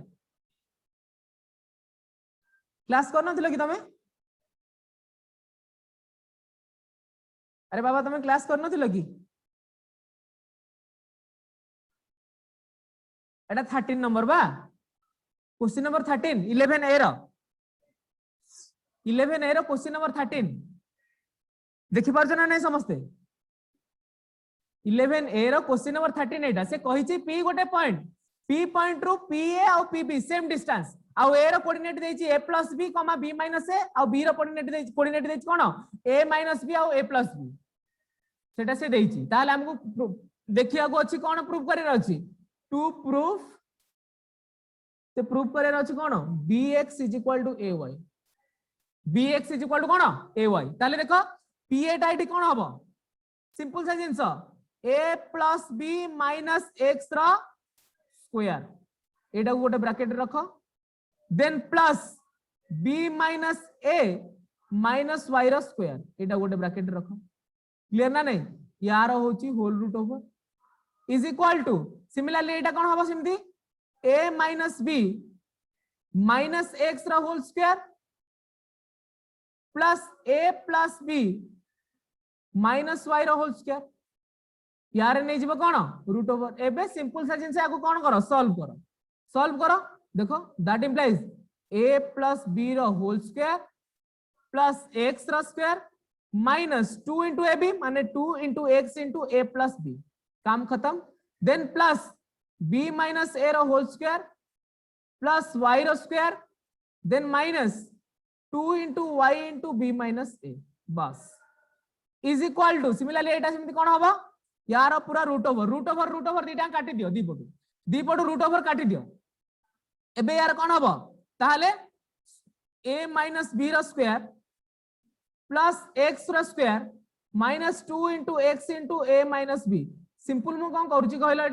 क्लास करन थिलो कि तमे अरे बाबा तमे क्लास करन थिलो कि एटा 13 नंबर बा क्वेश्चन नंबर 13 11 ए रो क्वेश्चन नंबर 13 देखि पारछ ना नहीं समझते 11 ए रो क्वेश्चन नंबर 13 एटा से कहिछि P गोटे पॉइंट P पॉइंट रु PA और PB सेम डिस्टेंस आउ ए रो कोऑर्डिनेट देछि A + B, B - A आउ B रो कोऑर्डिनेट देछि कोन A - B आउ A + B सेटा से देछि ताले हमको देखिया को अछि कोन प्रूफ करे अछि टू प्रूफ से प्रूफ करे अछि कोन BX = AY BX = कोन AY ताले देखो PA टा इटी कोन हबो सिंपल सा जिंस A + B - X रो स्क्वायर एटा गोटे ब्रैकेट रखो then plus B - A - Y रो स्क्वायर एटा गोटे ब्रैकेट रखो क्लियर ना नहीं यार होची whole root over is equal to similarly एटा कोन हबो सिमती A - B - X रो whole square plus A + B - Y रो होल स्क्वायर यार नहीं जीवो कोन रूट ओवर एबे सिंपल सा जिंस आको कोन करो सॉल्व करो देखो दैट इंप्लाइज A + B रो होल स्क्वायर प्लस X रो स्क्वायर -2 into AB माने 2 into X into A + B काम खत्म देन प्लस B - A रो होल स्क्वायर प्लस Y रो square then -2 into Y into B - A बस is equal to similarly एटा सिमती कोन हबो यार पूरा रूट ओवर दीटा काटी दियो दी पटू रूट ओवर काटी दियो एबे यार कोन हबो ताहले A - B रो स्क्वायर प्लस X रो square -2 into X into A - B simple मु कोन करूची कहलो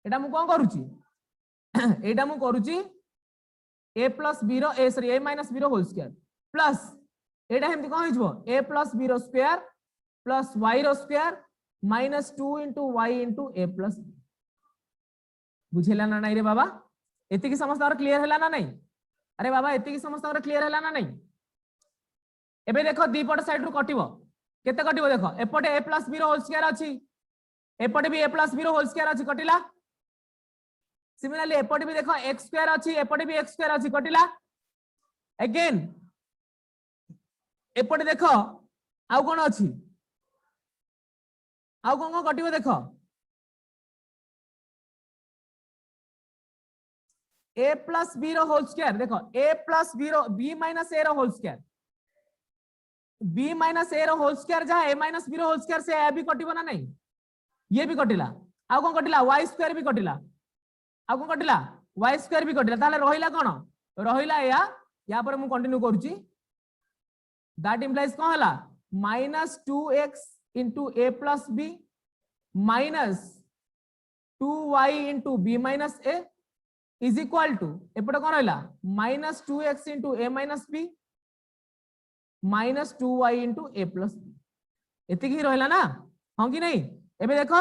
एटा मु कोन करूची एटा मु करूची A + B रो A - B रो होल स्क्वायर प्लस एटा हेमती कोन हिजबो A + B रो स्क्वायर प्लस Y रो square -2 into Y into A + B बुझेला ना नहीं रे बाबा एति की समस्त और क्लियर हैला ना नहीं अरे बाबा एति की समस्त और क्लियर हैला ना नहीं एबे देखो दीपट साइड रु कटिवो केते कटिवो देखो एपटे A + B रो होल स्क्वायर अछि एपटे भी A + B रो होल स्क्वायर अछि कटिला सिमिलरली एपटे भी देखो x स्क्वायर अछि एपटे भी x स्क्वायर अछि कटिला अगेन एपटे देखो आउ कोन अछि आउ कोन कटिवो देखो A + B रो होल स्क्वायर देखो A + B रो B - A रो होल स्क्वायर B - A रो होल स्क्वायर जहां A - B रो होल स्क्वायर से A भी कटिबो ना नहीं ये भी कटिला आ कोन कटिला y स्क्वायर भी कटिला आ कोन कटिला y स्क्वायर भी कटिला ताले रहिला कोन रहिला या पर मु कंटिन्यू करूची दैट इंप्लाइज कोन हला -2x into A + B -2y into B - A is equal to एपटे कोन रहला -2x into A - B -2y into A + B एति की रहला ना हां कि नहीं एबे देखो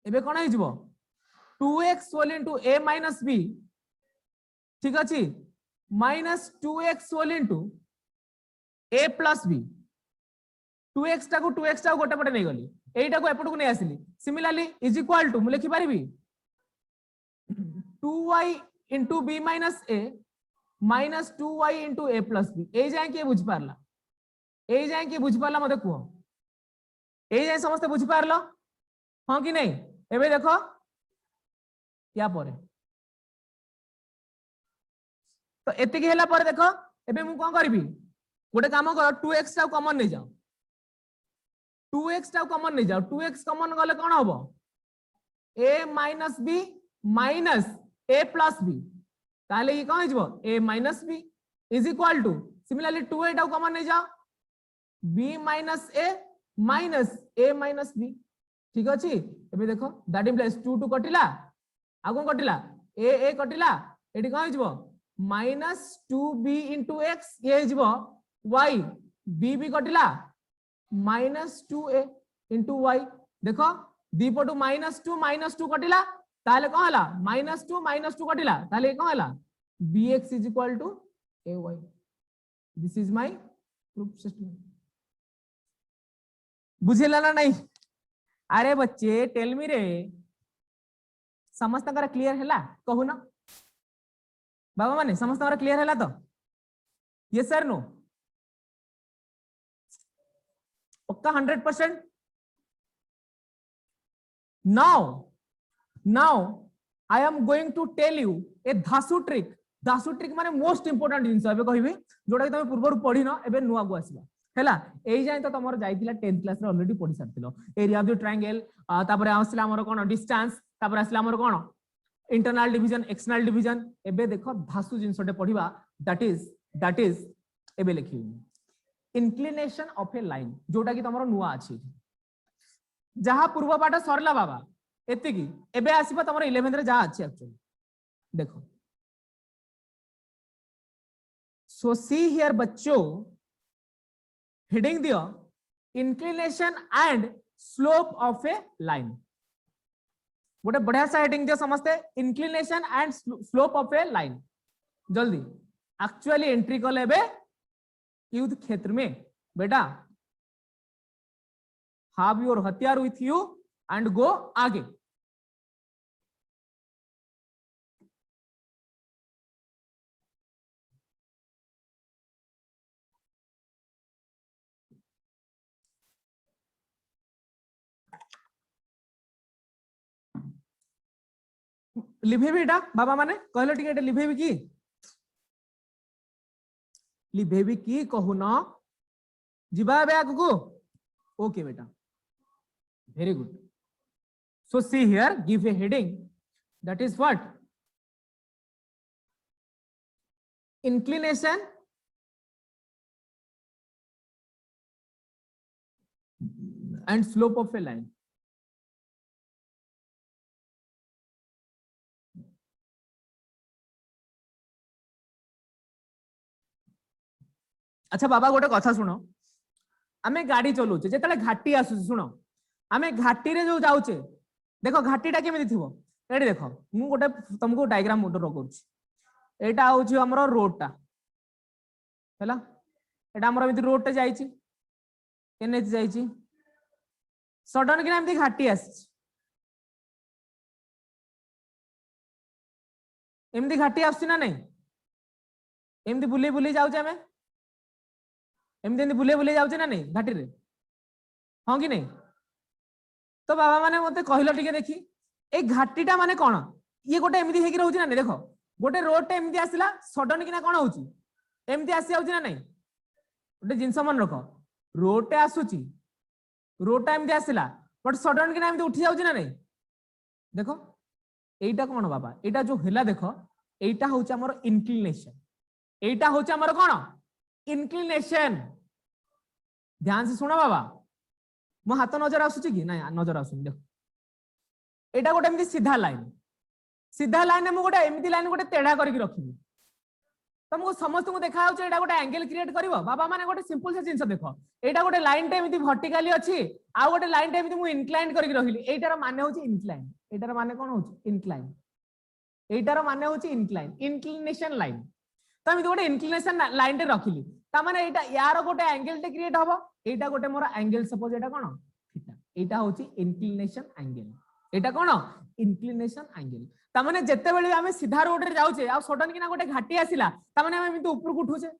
एबे कोन हिजबो 2x whole into A - B ठीक अछि -2x whole into A + B 2x टा को 2x टा गोटे पटे नै गली एटा को एपट को नै आसिली सिमिलरली इज इक्वल टू मु लिखि पारिबी 2y into b minus a minus 2y into a plus b ए जाय के बुझ पारला ए जाय के बुझ पारला मते को ए जाय समस्त बुझ पारलो हां कि नै एबे देखो या परे तो एते के हला पर देखो एबे मु कोन करबी गोटे काम कर 2x टा कॉमन नै जाओ 2x टा कॉमन नै जाओ 2x कॉमन गले कोन होबो a minus b minus a plus b ताले ये कोन हिजबो a minus b is equal to similarly 2a टा कॉमन नै जाओ b minus a minus b ठीक अछि एबे देखो दैट इंप्लाइज 2 2 कटिला आ कोन कटिला a कटिला एटी कोन हिजबो minus 2b into x ये हिजबो y b भी कटिला minus 2a into y देखो दीपटू -2 कटिला ताले कोन हला -2 कटिला ताले कोन हला bx is equal to ay this is my proof statement बुझिला ना नहीं अरे बच्चे टेल मी रे समस्त कर क्लियर हैला कहू ना बाबा माने समस्त कर क्लियर हैला तो यस सर नो पक्का 100% now I am going to tell you a धासु ट्रिक माने मोस्ट इंपोर्टेंट जिंस एबे कहिबे जोडा कि तमे पूर्व पढी न एबे नुआ गु आसीला हैला एई जाय तो तमर जाइतिला 10th क्लास रे ऑलरेडी पढी सारतिलो एरिया ऑफ द ट्रायंगल तापर आसला हमर कोन डिस्टेंस तापर आसला हमर कोन इंटरनल डिवीजन एक्सटर्नल डिवीजन एबे देखो धासु जिंसटे पढिबा दैट इज एबे लिखि इंक्लिनेशन ऑफ ए लाइन जोटा कि तमर नुआ अछि जहा पूर्व पाठ सरला बाबा एते की एबे आसीबा तमर 11th रे जा अछि एक्चुअली देखो सो सी हियर बच्चों heading the inclination and slope of a line गोटे बढ़िया सा हेडिंग दियो समझते inclination and slope of a line जल्दी एक्चुअली एंट्री कर लेबे युद्ध क्षेत्र में बेटा हैव योर हथियार विथ यू एंड गो आगे लिभेबी एटा बाबा माने कहलो टिके एटा लिभेबी की कहू न जिबा बे आगु ओके बेटा very good so see here give a heading that is what inclination and slope of a line अच्छा बाबा गोटे कथा सुनो आमे गाड़ी चलाउचे जेतले घाटी आसु सुनो आमे घाटी रे जो जाउचे देखो घाटीटा केमिति थिबो एडी देखो मु गोटे तुमको डायग्राम मोटर रखौची एटा होची हमरो रोडटा हैला एटा हमरो एमिति रोडटे जाईची एनएच जाईची सडन कि एमिति घाटी आसी एमिति घाटी आसी ना नहीं एमिति बुली बुली जाउचे आमे एमती बुले बुले जाउचे ना नहीं घाटी रे हां कि नहीं तो बाबा माने मते कहलो टिके देखी ए घाटीटा माने कोन ये गोटे एमती हेकी रहउची ना नहीं देखो गोटे रोड टे एमती आसिला सडन कि ना कोन होउची एमती आसी जाउची ना नहीं गोटे जिंस मन रखो रोड टे आसुची रोड टा एमती आसिला बट सडन कि ना एमती उठी जाउची ना नहीं देखो एटा कोन बाबा एटा जो हेला देखो एटा होउची हमर इंक्लिनेशन एटा होउची हमर कोन इंक्लिनेशन ध्यान से सुनो बाबा मो हाथ नजर आसुची कि ना नजर आसुनी देखो एटा गोटे एमती सीधा लाइन मु गोटे एमती लाइन गोटे तेढ़ा करके रखिबी तुमको समस्त को देखा होचे एटा गोटे एंगल क्रिएट करिवो बाबा माने गोटे सिंपल से जिंस देखो एटा गोटे लाइन टे एमती वर्टिकली अछि आ गोटे लाइन टे एमती मु इंक्लाइन करके रखिली एटार माने होची इंक्लाइन एटार माने कोन होची इंक्लाइन एटार माने होची इंक्लाइन इंक्लिनेशन लाइन तो एमती गोटे इंक्लिनेशन लाइन टे रखिली ता माने एटा यार गोटे एंगल टे क्रिएट हबो एटा गोटे मोर एंगल सपोज एटा कोन थीटा एटा होची इंक्लिनेशन एंगल एटा कोन इंक्लिनेशन एंगल ता माने जत्ते बेले आमे सीधा रोड रे जाउचे आ सडन किना गोटे घाटी आसिला ता माने आमे एमिति ऊपर को उठुचे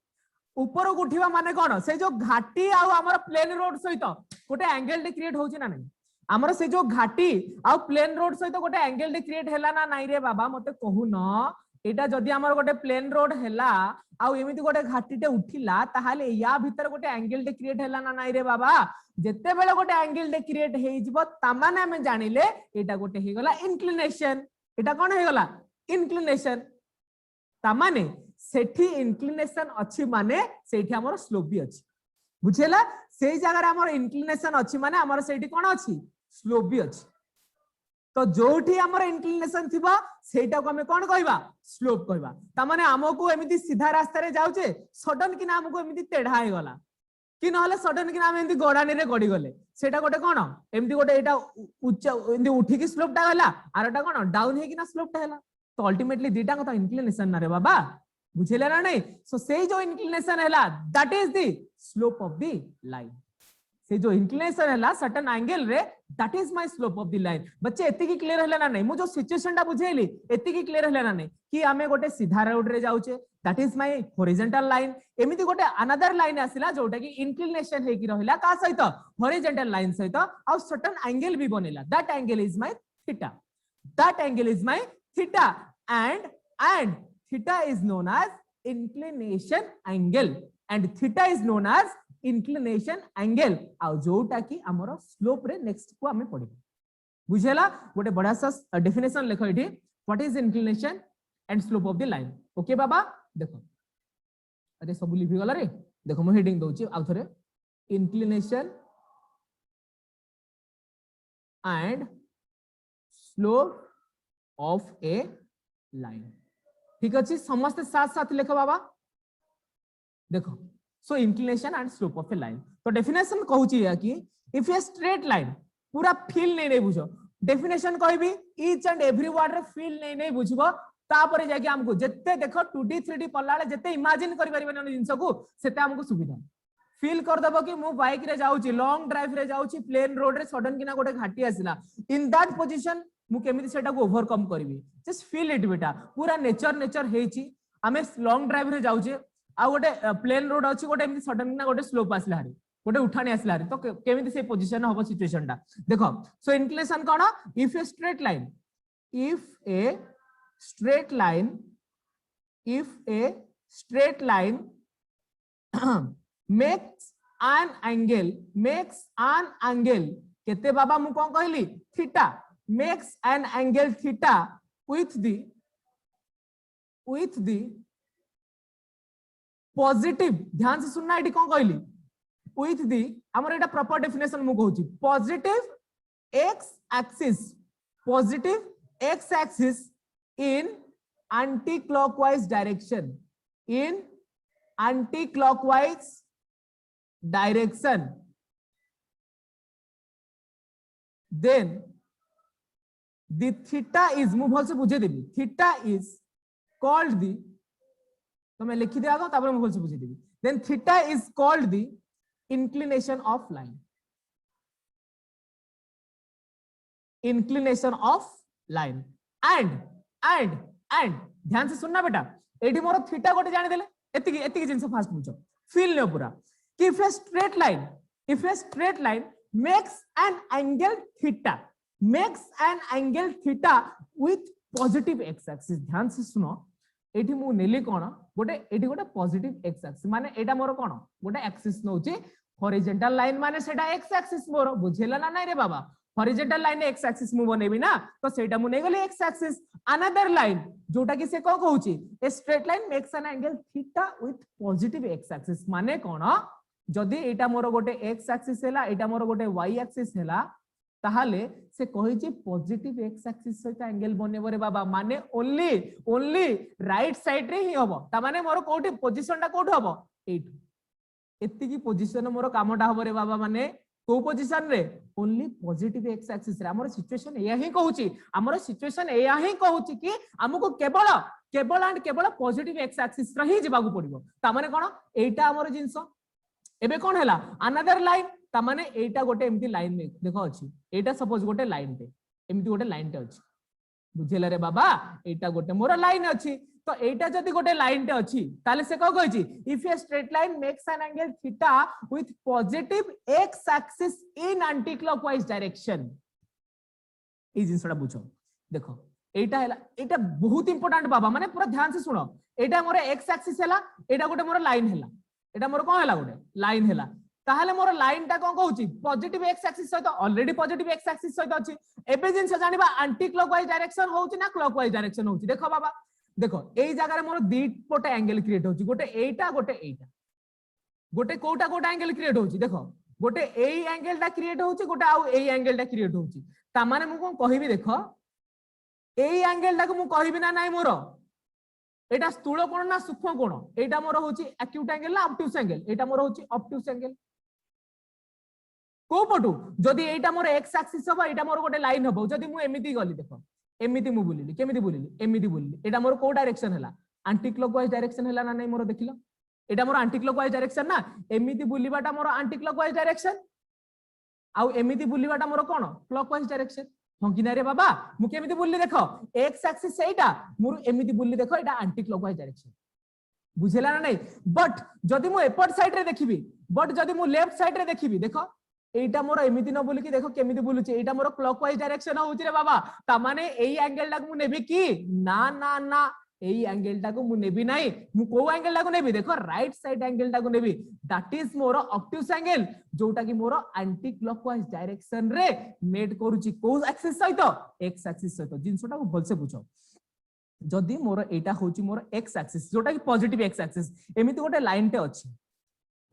ऊपर को उठिबा माने कोन से जो घाटी आ हमर प्लेन रोड सहित गोटे एंगल डे क्रिएट होची ना नहीं हमर से जो घाटी आ प्लेन रोड सहित गोटे एंगल डे क्रिएट हैला ना नहीं रे बाबा मते कहू न एटा जदी हमर गोटे प्लेन रोड हैला आ एमिति गोटे घाटीटे उठिला ताहाले या भीतर गोटे एंगल डे क्रिएट हैला ना नहीं रे बाबा जत्ते बेले गोटे एंगल डे क्रिएट हे जिवो ता माने हमें जानिले एटा गोटे हे गला इंक्लिनेशन एटा कोन हे गला इंक्लिनेशन ता माने सेठी इंक्लिनेशन अछि माने सेठी हमर स्लोप भी अछि बुझेला सेही जगह रे हमर इंक्लिनेशन अछि माने हमर सेठी कोन अछि स्लोप भी अछि तो जोठी हमर इंक्लिनेशन थिबा सेटा को हमें कोन कहबा स्लोप कहबा ता माने हमको एमिति सीधा रास्ता रे जाउचे सडन कि ना हमको एमिति तेढा हे गला कि नहले सडन कि ना हम एमिति गोडानी रे गडी गले सेटा गोटे कोन एमिति गोटे एटा उच्च एमिति उठी कि स्लोप टा हला आरटा कोन डाउन हे कि ना स्लोप टा हला तो अल्टीमेटली दीटा को इंक्लिनेशन ना रे बाबा बुझेले ना नहीं सो से जो इंक्लिनेशन हैला that is the slope of the line से जो इंक्लिनेशन हैला सर्टेन एंगल रे that is my slope of the line बच्चे एति की क्लियर हैला ना नहीं मु जो सिचुएशन टा बुझेली एति की क्लियर हैला ना नहीं कि हमें गोटे सीधा रोड रे जाउचे that is my horizontal line एमिति गोटे अनदर लाइन आसिला जोटा कि इंक्लिनेशन हे की रहला का सहित हॉरिजॉन्टल लाइन सहित और सर्टेन एंगल भी बनेला that angle is my theta that angle is my theta and theta is known as inclination angle and theta is known as inclination angle आ जोटा कि हमरो स्लोप रे नेक्स्ट को हमें पढी बुझेला गोटे बड़ा सा डेफिनेशन लिखो इठी what is inclination and slope of the line okay बाबा देखो अरे सब लिखि गला रे देखो मैं हेडिंग दोची आ थरे inclination and slope of a line ठीक अच्छे समस्त साथ साथ लिखो बाबा देखो so inclination and slope of a line तो डेफिनेशन कहूची या कि इफ ए स्ट्रेट लाइन पूरा फील नहीं बुझो डेफिनेशन कहबी ईच एंड एवरी वर्ड रे फील नहीं बुझबो तापरे जाके हमको जत्ते देखो 2D 3D पल्लाले जत्ते इमेजिन करि परिबे न जिंस को सेते हमको सुविधा फील कर दबो कि मु बाइक रे जाउची लॉन्ग ड्राइव रे जाउची प्लेन रोड रे सडन किना गोटे घाटी आसिला इन दैट पोजीशन मु केमिति सेटा को ओवरकम करबी जस्ट फील इट बेटा पूरा नेचर हेची हमें लॉन्ग ड्राइव रे जाउचे आ गोटे प्लेन रोड अछि गोटे एमिति सडन किना गोटे स्लोप आसला हारी गोटे उठाणी आसला हारी तो केमिति से पोजीशन होबो सिचुएशन टा देखो सो इंक्लिनेशन कोन if a straight line makes an angle केते बाबा मु कोन कहली theta makes an angle theta with the positive ध्यान से सुनना एटी कोन कहली with the हमर एटा प्रॉपर डेफिनेशन मु कहूची positive x axis in anti-clockwise direction then the theta is मु भल से बुझे देबी theta is called the तो मैं लिखि दिया तापर मु भल से बुझे देबी then theta is called the inclination of line and ध्यान से सुनना बेटा एडी मोर थीटा गोटे जानि देले एतिकी जिंस फास्ट बुझो फील न पूरा कि if a straight line makes an angle theta with positive x axis ध्यान से सुनो एठी मु नेली कोन गोटे एठी गोटे पॉजिटिव x axis माने एटा मोर कोन गोटे एक्सिस नउची हॉरिजॉन्टल लाइन माने सेटा x axis मोर बुझेला ना नै रे बाबा हॉरिजॉन्टल लाइन x axis मु बनेबी ना तो सेटा मु नै गली x axis अनदर लाइन जोटा कि से को कहूची a straight line makes an angle theta with positive x axis माने कोन जदी एटा मोर गोटे x axis हैला एटा मोर गोटे y axis हैला ताहाले से कहिची पॉजिटिव x axis सहित एंगल बनेबो रे बाबा माने ओनली राइट साइड रे ही हबो ता माने मोर कोठी पोजीशन टा कोठ हबो एट एत्ती की पोजीशन मोर कामटा हबो रे बाबा माने को पोजीशन रे ओनली पॉजिटिव x axis रे हमर सिचुएशन एया ही कहूची हमर सिचुएशन एया ही कहूची कि हमको केवल पॉजिटिव x axis रे ही जेबागु पड़िबो ता माने कोन एटा हमर जिंस एबे कोन हैला अनदर लाइन ता माने एटा गोटे एमती लाइन देखो अछि एटा सपोज गोटे लाइन टे एमती गोटे लाइन टे अछि बुझेला रे बाबा एटा गोटे मोर लाइन अछि तो एटा जदी गोटे लाइन टे अछि ताले से को कहै छी if a straight line makes an angle theta with positive x axis in anticlockwise direction ई जिंसटा बुझो देखो एटा हैला एटा बहुत इंपोर्टेंट बाबा माने पूरा ध्यान से सुनो एटा मोर एक्स एक्सिस हैला एटा गोटे मोर लाइन हैला एटा मोर कोन हैला गोटे लाइन हैला ताहले मोर लाइन टा कोन कहउची पॉजिटिव एक्स एक्सिस सहित ऑलरेडी पॉजिटिव एक्स एक्सिस सहित अछि एबे जिंस जानिबा एंटी क्लॉकवाइज डायरेक्शन होउची ना क्लॉकवाइज डायरेक्शन होउची देखो बाबा देखो एई जगह रे मोर दी पोटे एंगल क्रिएट होउची गोटे एटा गोटे कोटा कोटा एंगल क्रिएट होउची देखो गोटे एई एंगल टा क्रिएट होउची गोटे आउ एई एंगल टा क्रिएट होउची ता माने मु कोन कहिबी देखो एई एंगल टा को मु कहिबी ना नाइ मोर एटा स्थूल कोण ना सूक्ष्म कोण एटा मोर होउची एक्यूट एंगल ना ऑब्ट्यूज एंगल एटा मोर होउची ऑब्ट्यूज एंगल को पटु जदी एटा मोर एक्स एक्सिस हबो एटा मोर गोटे लाइन हबो जदी मु एमिति गली देखो एमिति मु बुलिली केमिति बुलिली एमिति बुलिली एटा मोर को डायरेक्शन हला एंटी क्लॉकवाइज डायरेक्शन हला ना नै मोर देखिलो एटा मोर एंटी क्लॉकवाइज डायरेक्शन ना एमिति बुलिबाटा मोर एंटी क्लॉकवाइज डायरेक्शन आउ एमिति बुलिबाटा मोर कोन क्लॉकवाइज डायरेक्शन हंकिना रे बाबा मु केमिति बुलली देखो एक्स एक्सिस एटा मोर एमिति बुलली देखो एटा एंटी क्लॉकवाइज डायरेक्शन बुझेला ना नै बट जदी मु एपट साइड रे देखिबी बट जदी मु लेफ्ट साइड रे देखिबी देखो एटा मोर एमिति न बोली कि देखो केमिति बोलुचे एटा मोर क्लॉकवाइज डायरेक्शन होउची रे बाबा ता माने एई एंगल टा को मु नेबी की ना ना ना एई एंगल टा को मु नेबी नाही मु को एंगल टा को नेबी देखो राइट साइड एंगल टा को नेबी that is more obtuse angle जोटा कि मोर एंटी क्लॉकवाइज डायरेक्शन रे मेट करूची को एक्सिस सहित एक्स एक्सिस सहित जिंसटा को भलसे बुझो जदी मोर एटा होउची मोर एक्स एक्सिस जोटा कि पॉजिटिव एक्स एक्सिस एमिति गोटे लाइन टे अछि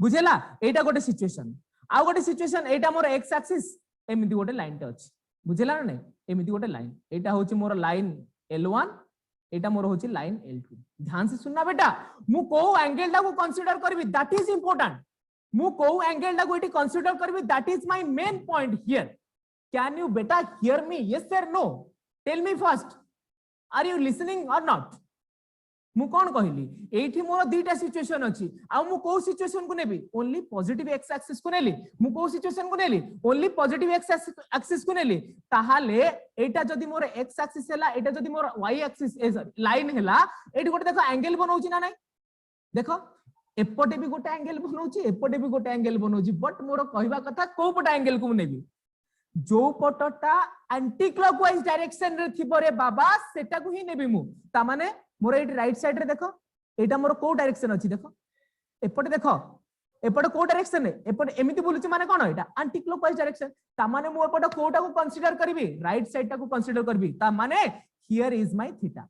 बुझेला एटा गोटे सिचुएशन आउ गोटे सिचुएशन एटा मोर एक्स एक्सिस एमिति गोटे लाइन टे अछि बुझेला ना नै एमिति गोटे लाइन एटा होची मोर लाइन L1 एटा मोर होची लाइन L2 ध्यान से सुनना बेटा मु को एंगल टा को कंसीडर करबी दैट इज इंपोर्टेंट मु को एंगल टा को एटी कंसीडर करबी that is my main point here can you बेटा hear me yes or no tell me first are you listening or not मु कोन कहली एठी मोर दुईटा सिचुएशन अछि आ मु को सिचुएशन को नेबी ओनली पॉजिटिव एक्स एक्सिस को नेली मु को सिचुएशन को नेली ओनली पॉजिटिव एक्स एक्सिस को नेली ताहाले एटा जदी मोर एक्स एक्सिस हैला एटा जदी मोर वाई एक्सिस लाइन हैला एठी गोटे देखो एंगल बनौची ना नाही देखो एपटे भी गोटे एंगल बनौची एपटे भी गोटे एंगल बनौची बट मोर कहबा कथा को पटा एंगल को नेबी जो पटटा एंटी क्लॉकवाइज डायरेक्शन रे थिबो रे बाबा सेटा को ही नेबी मु ता माने मोर एटी राइट साइड रे देखो एटा मोर को डायरेक्शन अछि देखो एपटे देखो एपटे को डायरेक्शन है एपटे एमिति बोलुची माने कोन एटा एंटी क्लॉकवाइज डायरेक्शन ता माने मु एपटे कोटा को कंसीडर करबी राइट साइड टा को कंसीडर करबी ता माने here is my theta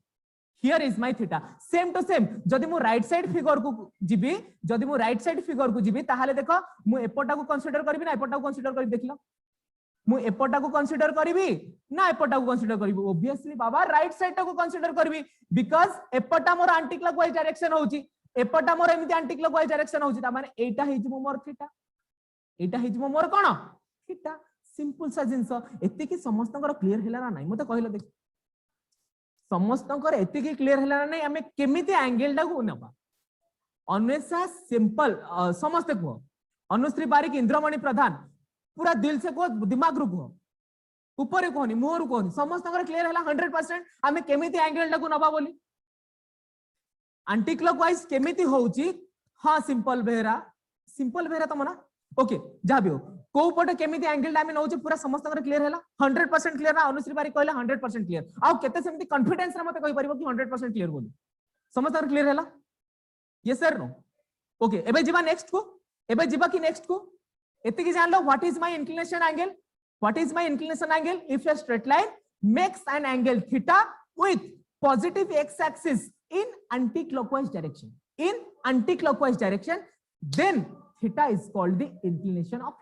same to same जदी मु राइट साइड फिगर को जिबी जदी मु राइट साइड फिगर को जिबी ताहाले देखो मु एपटा को कंसीडर करबी ना एपटा को कंसीडर करबी देखलो मु एपटा को कंसीडर करबी ना एपटा को कंसीडर करबी ऑब्वियसली बाबा राइट साइड टा को कंसीडर करबी बिकॉज़ एपटा मोर एंटी क्लॉकवाइज डायरेक्शन होउची एपटा मोर एमिति एंटी क्लॉकवाइज डायरेक्शन होउची ता माने एटा हिजमो मोर थीटा एटा हिजमो मोर कोन थीटा सिंपल सा जिंस एते की समस्तनकर क्लियर हैला ना नाही मते कहिलो देख समस्तनकर एते की क्लियर हैला ना नाही हमें केमिति एंगल टा को नबा अन्वेषा सिंपल समस्त को अनुश्री बारिक इंद्रमणि प्रधान पूरा दिल से को दिमाग रू को ऊपर कोनी मोर कोनी समस्त क्लियर हैला 100% हमें केमिति एंगल टा को नबा बोली एंटी क्लॉकवाइज केमिति होउची हां सिंपल बेहरा तम ना ओके जा भी हो को पटे केमिति एंगल टा में नउची पूरा समस्त क्लियर हैला 100% क्लियर ना अनुश्री बारी कहला 100% क्लियर आ केते सेमति कॉन्फिडेंस रे मते कहि परिबो कि 100% क्लियर बोली समस्त क्लियर हैला यस सर नो ओके एबे जीवा नेक्स्ट को एबे जीवा की नेक्स्ट को एति की जान लो what is my inclination angle if a straight line makes an angle theta with positive x axis in anti-clockwise direction then theta is called the inclination of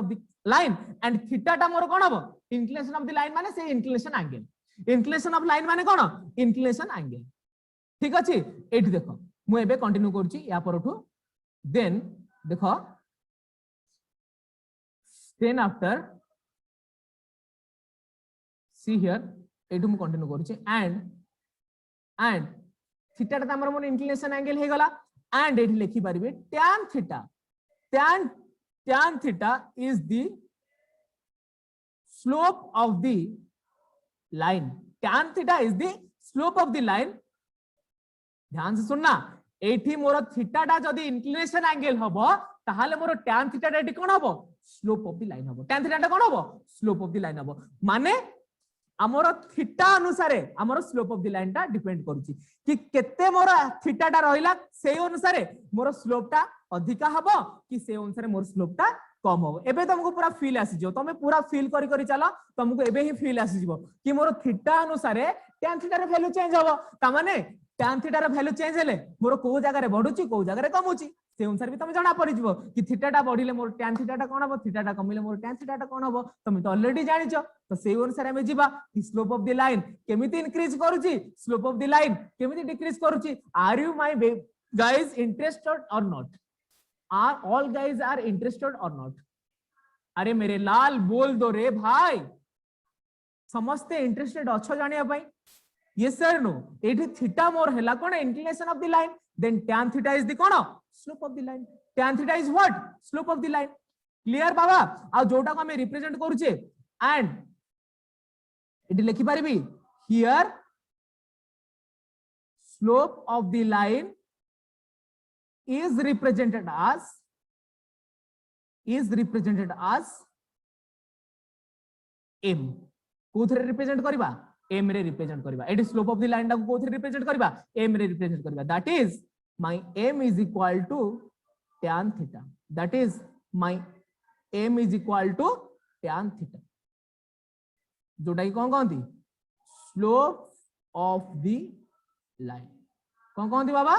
the line and theta ta मोर कोन हबो inclination of the line माने से inclination of line माने कोन inclination angle ठीक अछि एठी देखो मु एबे कंटिन्यू करछि या परठू then देखो then after see here एठू मु कंटिन्यू करूची and theta ता हमर मोर इंक्लिनेशन एंगल हे गला एंड एठी लिखि परिबे tan theta tan theta is the slope of the line. tan theta is the slope of the line. ध्यान से सुनना एठी मोर थीटाटा जदी इंक्लिनेशन एंगल हबो ताहाले मोर tan थीटा एठी कोन हबो स्लोप ऑफ द लाइन हबो tan थीटाटा कोन हबो स्लोप ऑफ द लाइन हबो माने हमर थीटा अनुसार हमर स्लोप ऑफ द लाइन टा डिपेंड करूची कि केते मोर थीटाटा रहिला सेही अनुसार मोर स्लोपटा अधिका हबो कि से अनुसार मोर स्लोपटा कम हबो एबे तुमको पूरा फील आसी जो तुम पूरा फील करी करी चलो तुमको एबे ही फील आसी जिवो कि मोर थीटा अनुसार tan थीटा रे वैल्यू चेंज हबो ता माने tan थीटा रे वैल्यू चेंज हेले मोर को जगह रे बढ़ुची को जगह रे कमउची से अनुसार भी तुम जाना पड़ी जिवो कि थीटाटा बढ़िले मोर tan थीटाटा कोन हबो थीटाटा कमिले मोर tan थीटाटा कोन हबो तुम तो ऑलरेडी जानिचो तो से अनुसार हमें जिबा कि स्लोप ऑफ द लाइन केमिति इंक्रीज करूची स्लोप ऑफ द लाइन केमिति डिक्रीज करूची are you my guys interested or not are all guys are interested or not अरे मेरे लाल बोल दो रे भाई समस्ते इंटरेस्टेड अच्छो जानिया भाई yes sir no एठी थीटा मोर हैला कोन inclination of the line then tan theta is the कोन slope of the line tan theta is what slope of the line clear बाबा आ जोटा को हम रिप्रेजेंट करूचे एंड एठी लिखि परबी here slope of the line is represented as m कोथरे रिप्रेजेंट करबा m रे रिप्रेजेंट करबा एटी स्लोप ऑफ द लाइन टा कोथरे रिप्रेजेंट करबा m रे रिप्रेजेंट करबा that is my m is equal to tan theta that is my m is equal to tan theta जोटा की कोन कहंती स्लोप ऑफ द लाइन कोन कहंती बाबा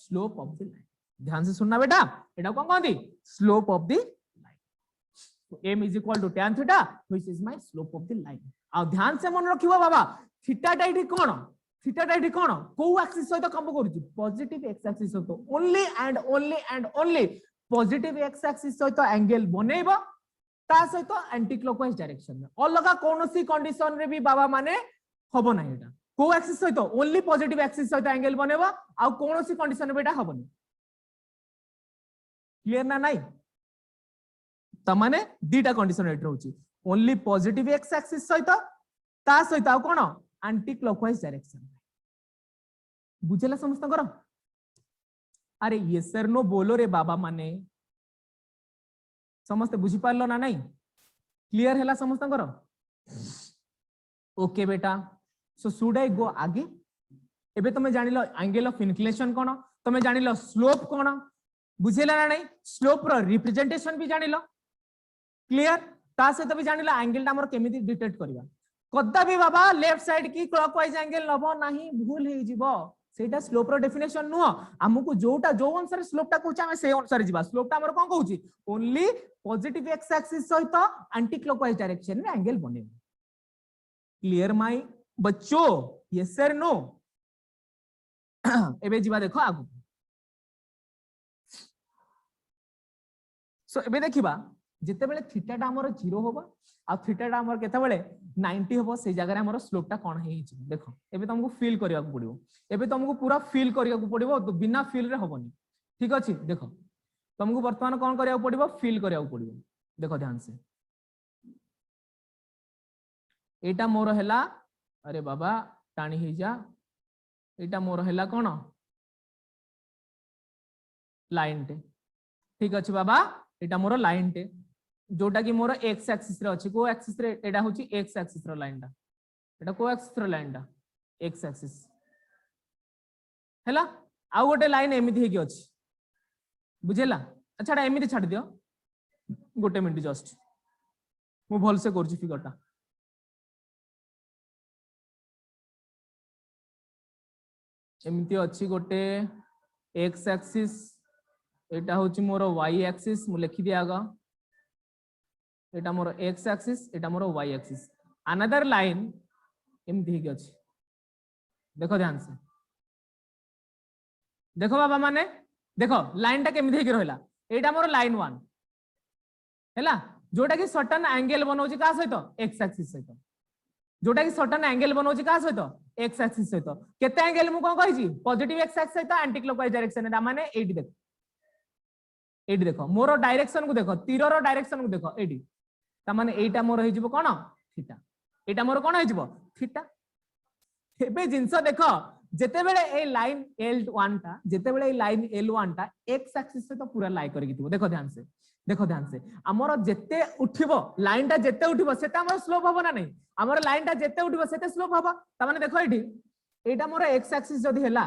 स्लोप ऑफ द लाइन ध्यान से सुनना बेटा एटा कोन कहंती स्लोप ऑफ द लाइन तो m is equal to tan theta which is my slope of the line आ ध्यान से मन रखिबो बाबा थीटा टा इठी कोन को एक्सिस सहित काम करूची पॉजिटिव एक्स एक्सिस सहित ओनली पॉजिटिव एक्स एक्सिस सहित एंगल बनेइबो ता सहित एंटी क्लॉकवाइज डायरेक्शन में अलगा कोनोसी कंडीशन रे भी बाबा माने हबो नाही एटा को एक्सिस सहित ओनली पॉजिटिव एक्सिस सहित एंगल बनेइबो आ कोनोसी कंडीशन में एटा हबोनी क्लियर ना नाही तमाने दीटा कंडीशन एट रहउची ओनली पॉजिटिव एक्स एक्सिस सहित ता सहित आ कोन एंटी क्लॉकवाइज डायरेक्शन बुझेला समस्त करो अरे यस सर नो बोलो रे बाबा माने समस्त बुझी पारलो ना नहीं क्लियर हैला समस्त करो ओके बेटा सो शुड आई गो आगे एबे तुम जानिलो एंगल ऑफ इंक्लिनेशन कोन तुम जानिलो स्लोप कोन बुझेला ना नहीं स्लोप रो रिप्रेजेंटेशन भी जानिलो क्लियर ता से तो भी जानिलो एंगल ता हमर केमिति डिटेक्ट करबा कदा भी बाबा लेफ्ट साइड की क्लॉकवाइज एंगल नबो नाही भूल हे जीवो सेटा स्लोप रो डेफिनेशन नु हमकु जोटा जो अनुसार स्लोप ता कहूची हम से अनुसार जीवा स्लोप ता हमर कोन कहूची ओनली पॉजिटिव एक्स एक्सिस सहित एंटी क्लॉकवाइज डायरेक्शन में एंगल बने क्लियर माय बच्चों यस सर नो एबे जीवा देखो आगु सो एबे देखिबा जेते बेले थीटा ता हमर 0 होबा आ थीटा ता हमर केते बेले 90 होबो से जगह रे हमर स्लोप ता कोन हे छि देखो एबे तुमको फील करिया को पड़िबो एबे तुमको पूरा फील करिया को पड़िबो तो बिना फील रे होबनी ठीक अछि देखो तुमको वर्तमान कोन करिया को पड़िबो फील करिया को पड़िबो देखो ध्यान से एटा मोर हैला अरे बाबा टाणी हे जा एटा मोर हैला कोन लाइन टे ठीक अछि बाबा एटा मोर लाइन टे जोटा कि मोर एक्स एक्सिस रे अछि को एक्सिस रे एटा होची एक्स एक्सिस रो लाइन टा एटा को एक्सिस रो लाइन टा एक्स एक्सिस हैला आ गोटे लाइन एमिति हे कि अछि बुझेला अच्छा एटा एमिति छाड़ दियो गोटे मिनिट जस्ट मु भल से करछि फिगर टा एमिति अछि गोटे एक्स एक्सिस एटा होची मोर वाई एक्सिस मु लिखि दिया आगा एटा मोर एक्स एक्सिस एटा मोर वाई एक्सिस अनदर लाइन एमती हे अछि देखो ध्यान से देखो बाबा माने देखो लाइन टा केमती हे रहला एटा मोर लाइन 1 हैला जोटा कि सर्टेन एंगल बनौची का सहित एक्स एक्सिस सहित जोटा कि सर्टेन एंगल बनौछि का सहित एक्स एक्सिस सहित केते एंगल मु कोन कहिछि पॉजिटिव एक्स एक्सिस सहित एंटी क्लॉकवाइज डायरेक्शन रा माने एडी देखो मोर डायरेक्शन को देखो तीर रो डायरेक्शन को देखो एडी ता माने एटा मोर हे जिवो कोन थीटा एटा मोर कोन हे जिवो थीटा एबे जिंस देखो जेते बेले ए लाइन L1 टा जेते बेले ए लाइन L1 टा एक्स एक्सिस सहित पूरा लाई करके थिबो देखो ध्यान से हमर जेते उठिबो लाइन टा जेते उठिबो सेटा हमर स्लोप हबो ना नहीं हमर लाइन टा जेते उठिबो सेते स्लोप हबो ता माने देखो एठी एटा मोर एक्स एक्सिस जदी हेला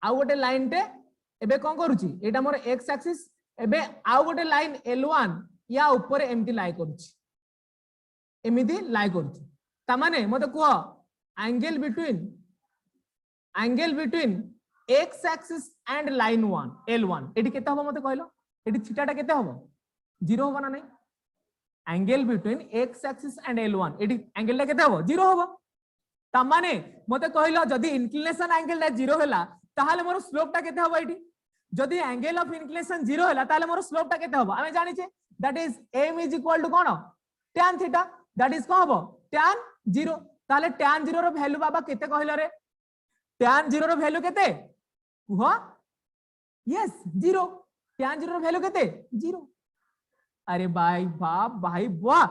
आ गोटे लाइन टे एबे कोन करूची एटा मोर एक्स एक्सिस एबे आ गोटे लाइन L1 या ऊपर एमती लाई करूची एमिति लाई करूची ता माने मते को angle between x axis and line 1 L1 eighty केते हबो मते कहलो एटी थीटा टा केते हबो 0 हबो ना नहीं angle between x axis and L1 eighty angle टा केते हबो 0 हबो ता माने मते कहलो जदी इंक्लिनेशन एंगल टा 0 होला ताहाले मोर स्लोप टा केते हबो एटी जदी एंगल ऑफ इंक्लिनेशन 0 होला ताहाले मोर स्लोप टा केते हबो आमे जानि छे that is m is equal to कोन tan थीटा दैट इज कोन हबो tan 0 ताहाले tan 0 रो वैल्यू बाबा केते कहलो रे tan 0 रो वैल्यू केते कुह यस 0 tan 0 रो वैल्यू केते 0 अरे भाई वाह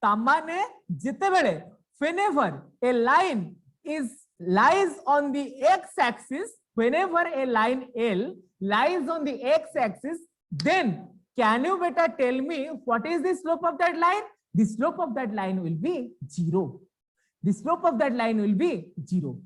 तामाने जिते बेले whenever a line lies on the x axis whenever a line L lies on the x axis then can you better tell me what is the slope of that line the slope of that line will be 0 the slope of that line will be 0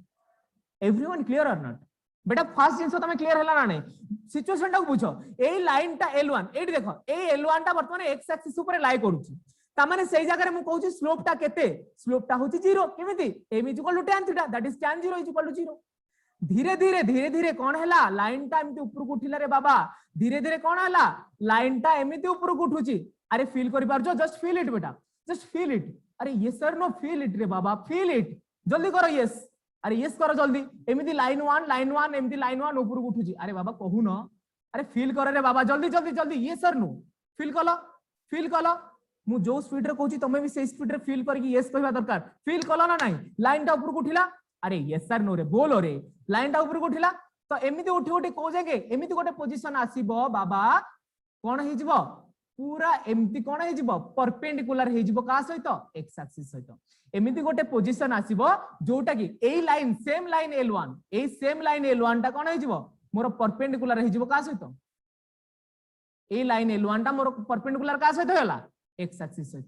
everyone clear or not बेटा first जिंस तमे clear हला ना नहीं situation टा बुझो ए line टा L1 एठी देखो ए L1 टा वर्तमान x एक्सिस ऊपर लाई करूची ता माने सेही जगह रे मु कहूची स्लोप टा केते स्लोप टा होची 0 केमिति m is equal to tan theta that is tan 0 is equal to 0 धीरे धीरे कोन हला लाइन टा एमिति ऊपर को उठिला रे बाबा धीरे धीरे कोन हला लाइन टा एमिति ऊपर को उठुची अरे फील करि पारजो जस्ट फील इट बेटा जस्ट फील इट अरे yes sir no feel it रे बाबा फील इट जल्दी करो यस अरे यस करो जल्दी एमिति लाइन 1 एमिति लाइन 1 ऊपर को उठुची अरे बाबा कहू न अरे फील कर रे बाबा जल्दी जल्दी जल्दी यस सर नो फील कलो मु जो स्पीड रे कहूची तमे भी से स्पीड रे फील करके यस कहबा दरकार फील कलो ना नहीं लाइन टा ऊपर को उठिला अरे यस सर नो रे बोलो रे लाइन टा ऊपर को उठिला तो एमिति उठी उठी को जागे एमिति गोटे पोजीशन आसीबो बाबा कोन हे जिवो पूरा एमिति कोन हे जिवो परपेंडिकुलर हे जिवो का सहित एक्स एक्सिस सहित एमिति गोटे पोजीशन आसीबो जोटा कि ए लाइन सेम लाइन L1 ए सेम लाइन L1 टा कोन हे जिवो मोर परपेंडिकुलर हे जिवो का सहित ए लाइन L1 टा मोर परपेंडिकुलर का सहित होला एक्स एक्सिस सहित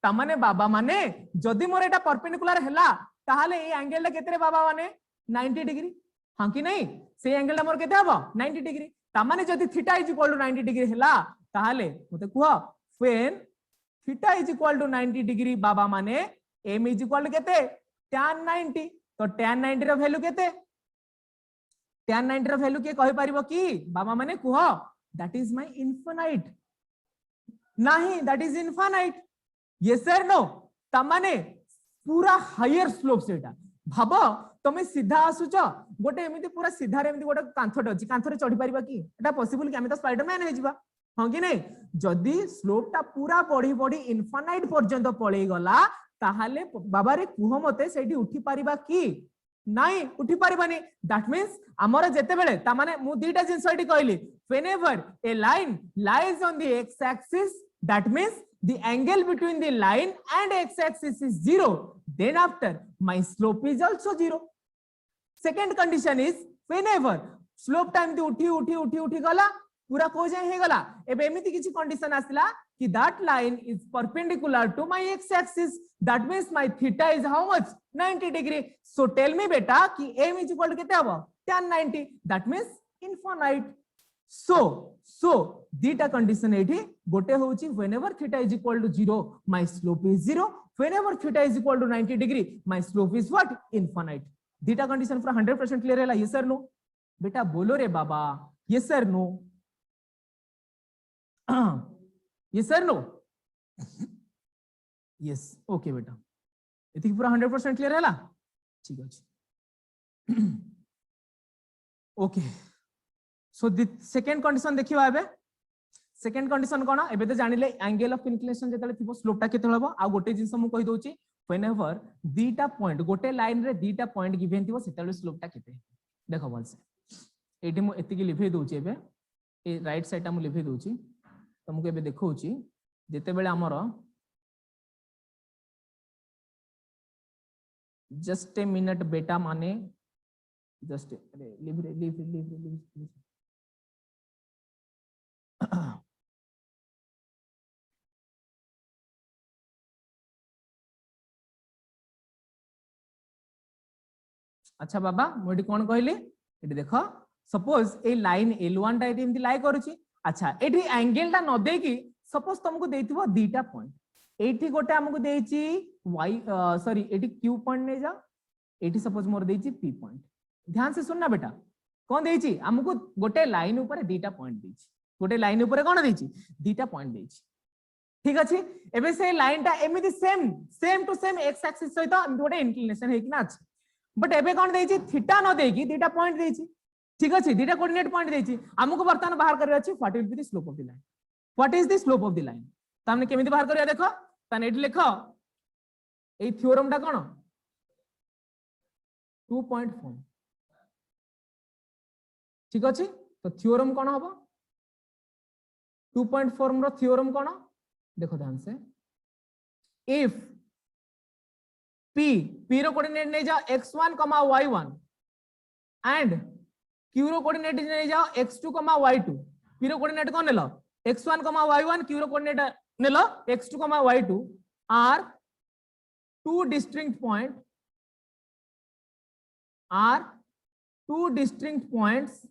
ता माने बाबा माने जदी मोर एटा परपेंडिकुलर हैला ताहाले ए एंगल टा केते रे बाबा माने 90 डिग्री हां कि नहीं से एंगल टा मोर केते हबो 90 डिग्री ता माने जदी theta is equal to 90 degree हैला ताहाले मते कुह when theta is equal to 90 degree बाबा माने m इज इक्वल टू केते tan 90 तो tan 90 रो वैल्यू केते tan 90 रो वैल्यू के कहि परिबो की बाबा माने कुह दैट इज माय इनफिनाइट नहीं that is infinite yes sir no ता माने पूरा हायर स्लोप सेटा भाबो तमे सीधा आसुच गोटे एमिति पूरा सीधा रे एमिति गोटे कांथटे अछि कांथरे चढ़ी परिबा की एटा पॉसिबल कि हमें तो स्पाइडरमैन हे जिबा हां कि नहीं जदी स्लोप टा पूरा बढ़ी बढ़ी इनफिनाइट पर्यंत पळेई गला ताहाले बाबा रे कुह मते सेठी उठी परिबा की नहीं उठी परिबानी दैट मींस हमर जेते बेले ता माने मु दुईटा जिंस एठी कहली whenever a line lies on the x axis that means the angle between the line and x axis is 0 then after my slope is also 0 second condition is whenever slope time the उठी गला पूरा को जाय हे गला एबे एमिति किछि condition आसिला कि that line is perpendicular to my x axis that means my theta is how much 90 degree so tell me beta कि m is equal to केते हबो tan 90 that means infinite so dita condition एठी गोटे होउची whenever theta is equal to 0 my slope is 0 whenever theta is equal to 90 degree my slope is what infinite dita condition पूरा 100% clear हैला yes or no बेटा बोलो रे बाबा yes or no yes or no yes okay बेटा एथि पूरा 100% clear हैला ठीक अछि okay so the second condition देखिबा एबे सेकंड कंडीशन कोन एबे तो जानिले एंगल ऑफ इंक्लिनेशन जेतले थिबो स्लोप टा केते हबो आ गोटे जिंस मु कहि दोची व्हेनेवर दीटा पॉइंट गोटे लाइन रे दीटा पॉइंट गिवन थिबो सेतले स्लोप टा केते देखो बोलसे एठी मु एति की लिखै दोची एबे ए राइट साइड टा मु लिखै दोची तुमको एबे देखौची जेते बेले हमर जस्ट ए मिनट बेटा माने जस्ट लिव अच्छा बाबा मुझे कौन कहली ये देख सपोज ए लाइन L1 टा एमती लाई करूची अच्छा एठी एंगल टा न देकी सपोज तुमको देइथिबो दीटा पॉइंट एठी गोटे हमको देइची y सॉरी एठी q पॉइंट नै जा एठी सपोज मोर देइची p पॉइंट ध्यान से सुनना बेटा कौन देइची हमको गोटे लाइन ऊपर दीटा पॉइंट देइची गोटे लाइन ऊपर कोन देइची दीटा पॉइंट देइची ठीक अछि एबे से लाइन टा एमिति same to same x axis सहित गोटे इंक्लिनेशन हेकि ना अछि बट एबे कोन देइची थीटा न देकी दीटा पॉइंट देइची ठीक अछि दीटा कोऑर्डिनेट पॉइंट देइची हमको वर्तमान बाहर करिया अछि what will be the slope of the line what is the slope of the line त हमने केमिति बाहर करिया देखो तने एठी लिखो ए थ्योरम टा कोन 2.4 ठीक अछि तो थ्योरम कोन हबो 2.4 रो थ्योरम कोन देखो ध्यान से इफ p रो कोऑर्डिनेट नै जाओ x1, y1 एंड q रो कोऑर्डिनेट नै जाओ x2, y2 p रो कोऑर्डिनेट कोन नेलो x1, y1 q रो कोऑर्डिनेट नेलो x2, y2 are two distinct points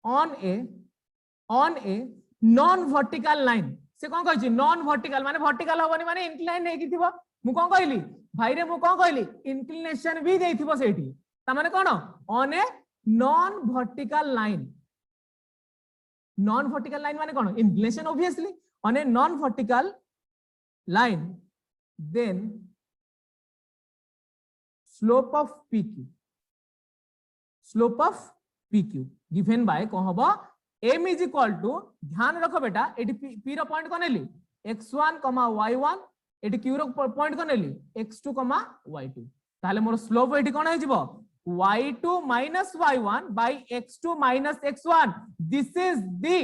on a non vertical line से कोन कहै छी नॉन वर्टिकल माने वर्टिकल होबनी माने इंक्लाइन हे कि थिबो मु कोन कहली भाई रे मु कोन कहली इंक्लिनेशन भी देइथिबो सेठी त माने कोन on a non vertical line माने कोन inclination obviously on a non vertical line then slope of pq given by कोन हबो m is equal to ध्यान रखो बेटा एटी p रो पॉइंट कोन लेली x1, y1 एटी q रो पॉइंट कोन लेली x2, y2 ताले मोर स्लोप एटी कोन हे जिवो y2 minus y1 by x2 minus x1 this is the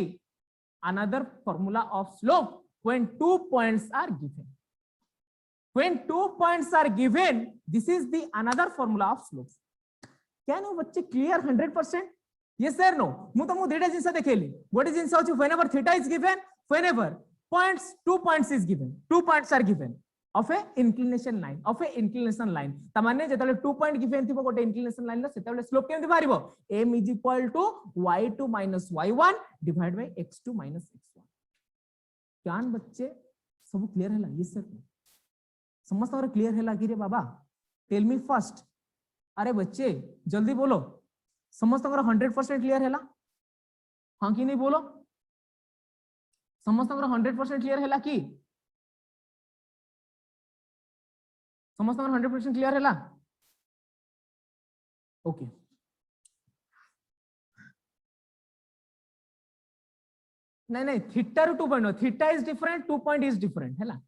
another formula of slope when 2 points are given this is the another formula of slope क्या no बच्चे clear 100% yes or no मु तुमको data जिंस देखेली गोटे जिंस होची whenever theta is given whenever 2 points is given 2 points are given of a inclination line त माने जेतले 2 point given थिबो गोटे inclination line ला सेतले स्लोप केमति बारिबो m is equal to y2 minus y1 divided by x2 minus x1 क्यान बच्चे सब क्लियर हैला yes sir समस्त और क्लियर हैला कि रे बाबा टेल मी फर्स्ट अरे बच्चे जल्दी बोलो समस्त 100% क्लियर हैला हाँ कि नहीं बोलो समस्त 100% क्लियर हैला कि समस्त 100% क्लियर हैला ओके नहीं थीटा रो 2 point theta is different 2 point is different हैला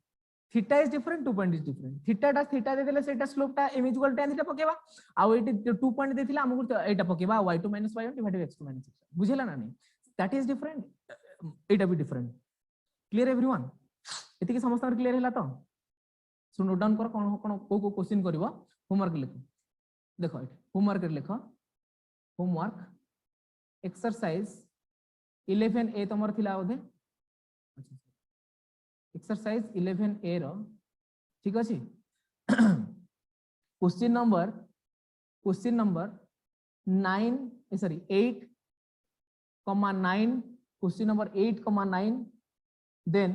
theta is different 2 point is different theta दे देले सेटा स्लोप टा m इक्वल tan थीटा पकेबा आ एटी 2 पॉइंट देथिला हमकु एटा पकेबा y2 y1 divided x2 x1 बुझेला ना नहीं दैट इज डिफरेंट एटा भी डिफरेंट क्लियर एवरीवन एति समस्त क्लियर हैला तो सो नोट डाउन कर कोन को क्वेश्चन करबो होमवर्क लिखो देखो होमवर्क लिखो होमवर्क एक्सरसाइज 11a तमर थिला ओधे एक्सरसाइज 11a रो ठीक अछि question number 9 sorry 8, 9 question number 8, 9 then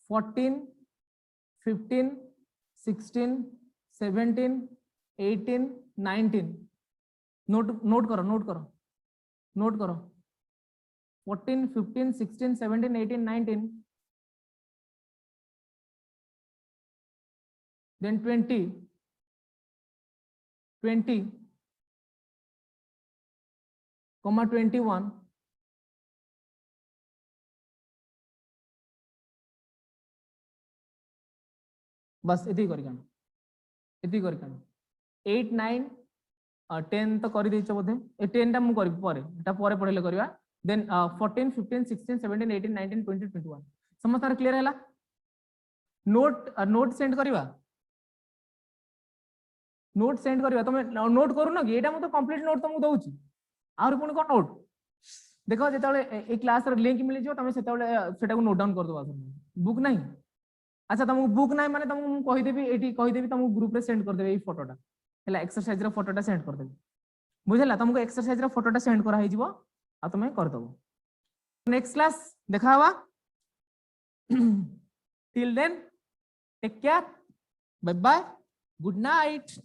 (14, 15, 16, 17, 18, 19 note करो 14, 15, 16, 17, 18, 19 then 20, 20, comma 21, बस इति करिकान 8 9 10 तो करि दैछ बोधे ए 10 टा मु करि परे एटा परे पढले करिवा देन 14 15 16 17 18 19 20 21 समस्त क्लियर हैला नोट सेंड करिवा तमे नोट करू न कि एटा मु तो कंप्लीट नोट तो मु दउची आर पुनी को नोट देखो जेतले ए क्लास रे लिंक मिली जो तमे सेतले सेटा को नोट डाउन कर दबा बुक नहीं अच्छा तुमको बुक नहीं माने तुमको कहि देबी एटी कहि देबी तुमको ग्रुप रे सेंड कर देबे ई फोटोटा हैला एक्सरसाइज रो फोटोटा सेंड कर देबे बुझला तुमको एक्सरसाइज रो फोटोटा सेंड करा हे जिवो आ तुमे कर दबो नेक्स्ट क्लास देखा हवा till then take care bye bye good night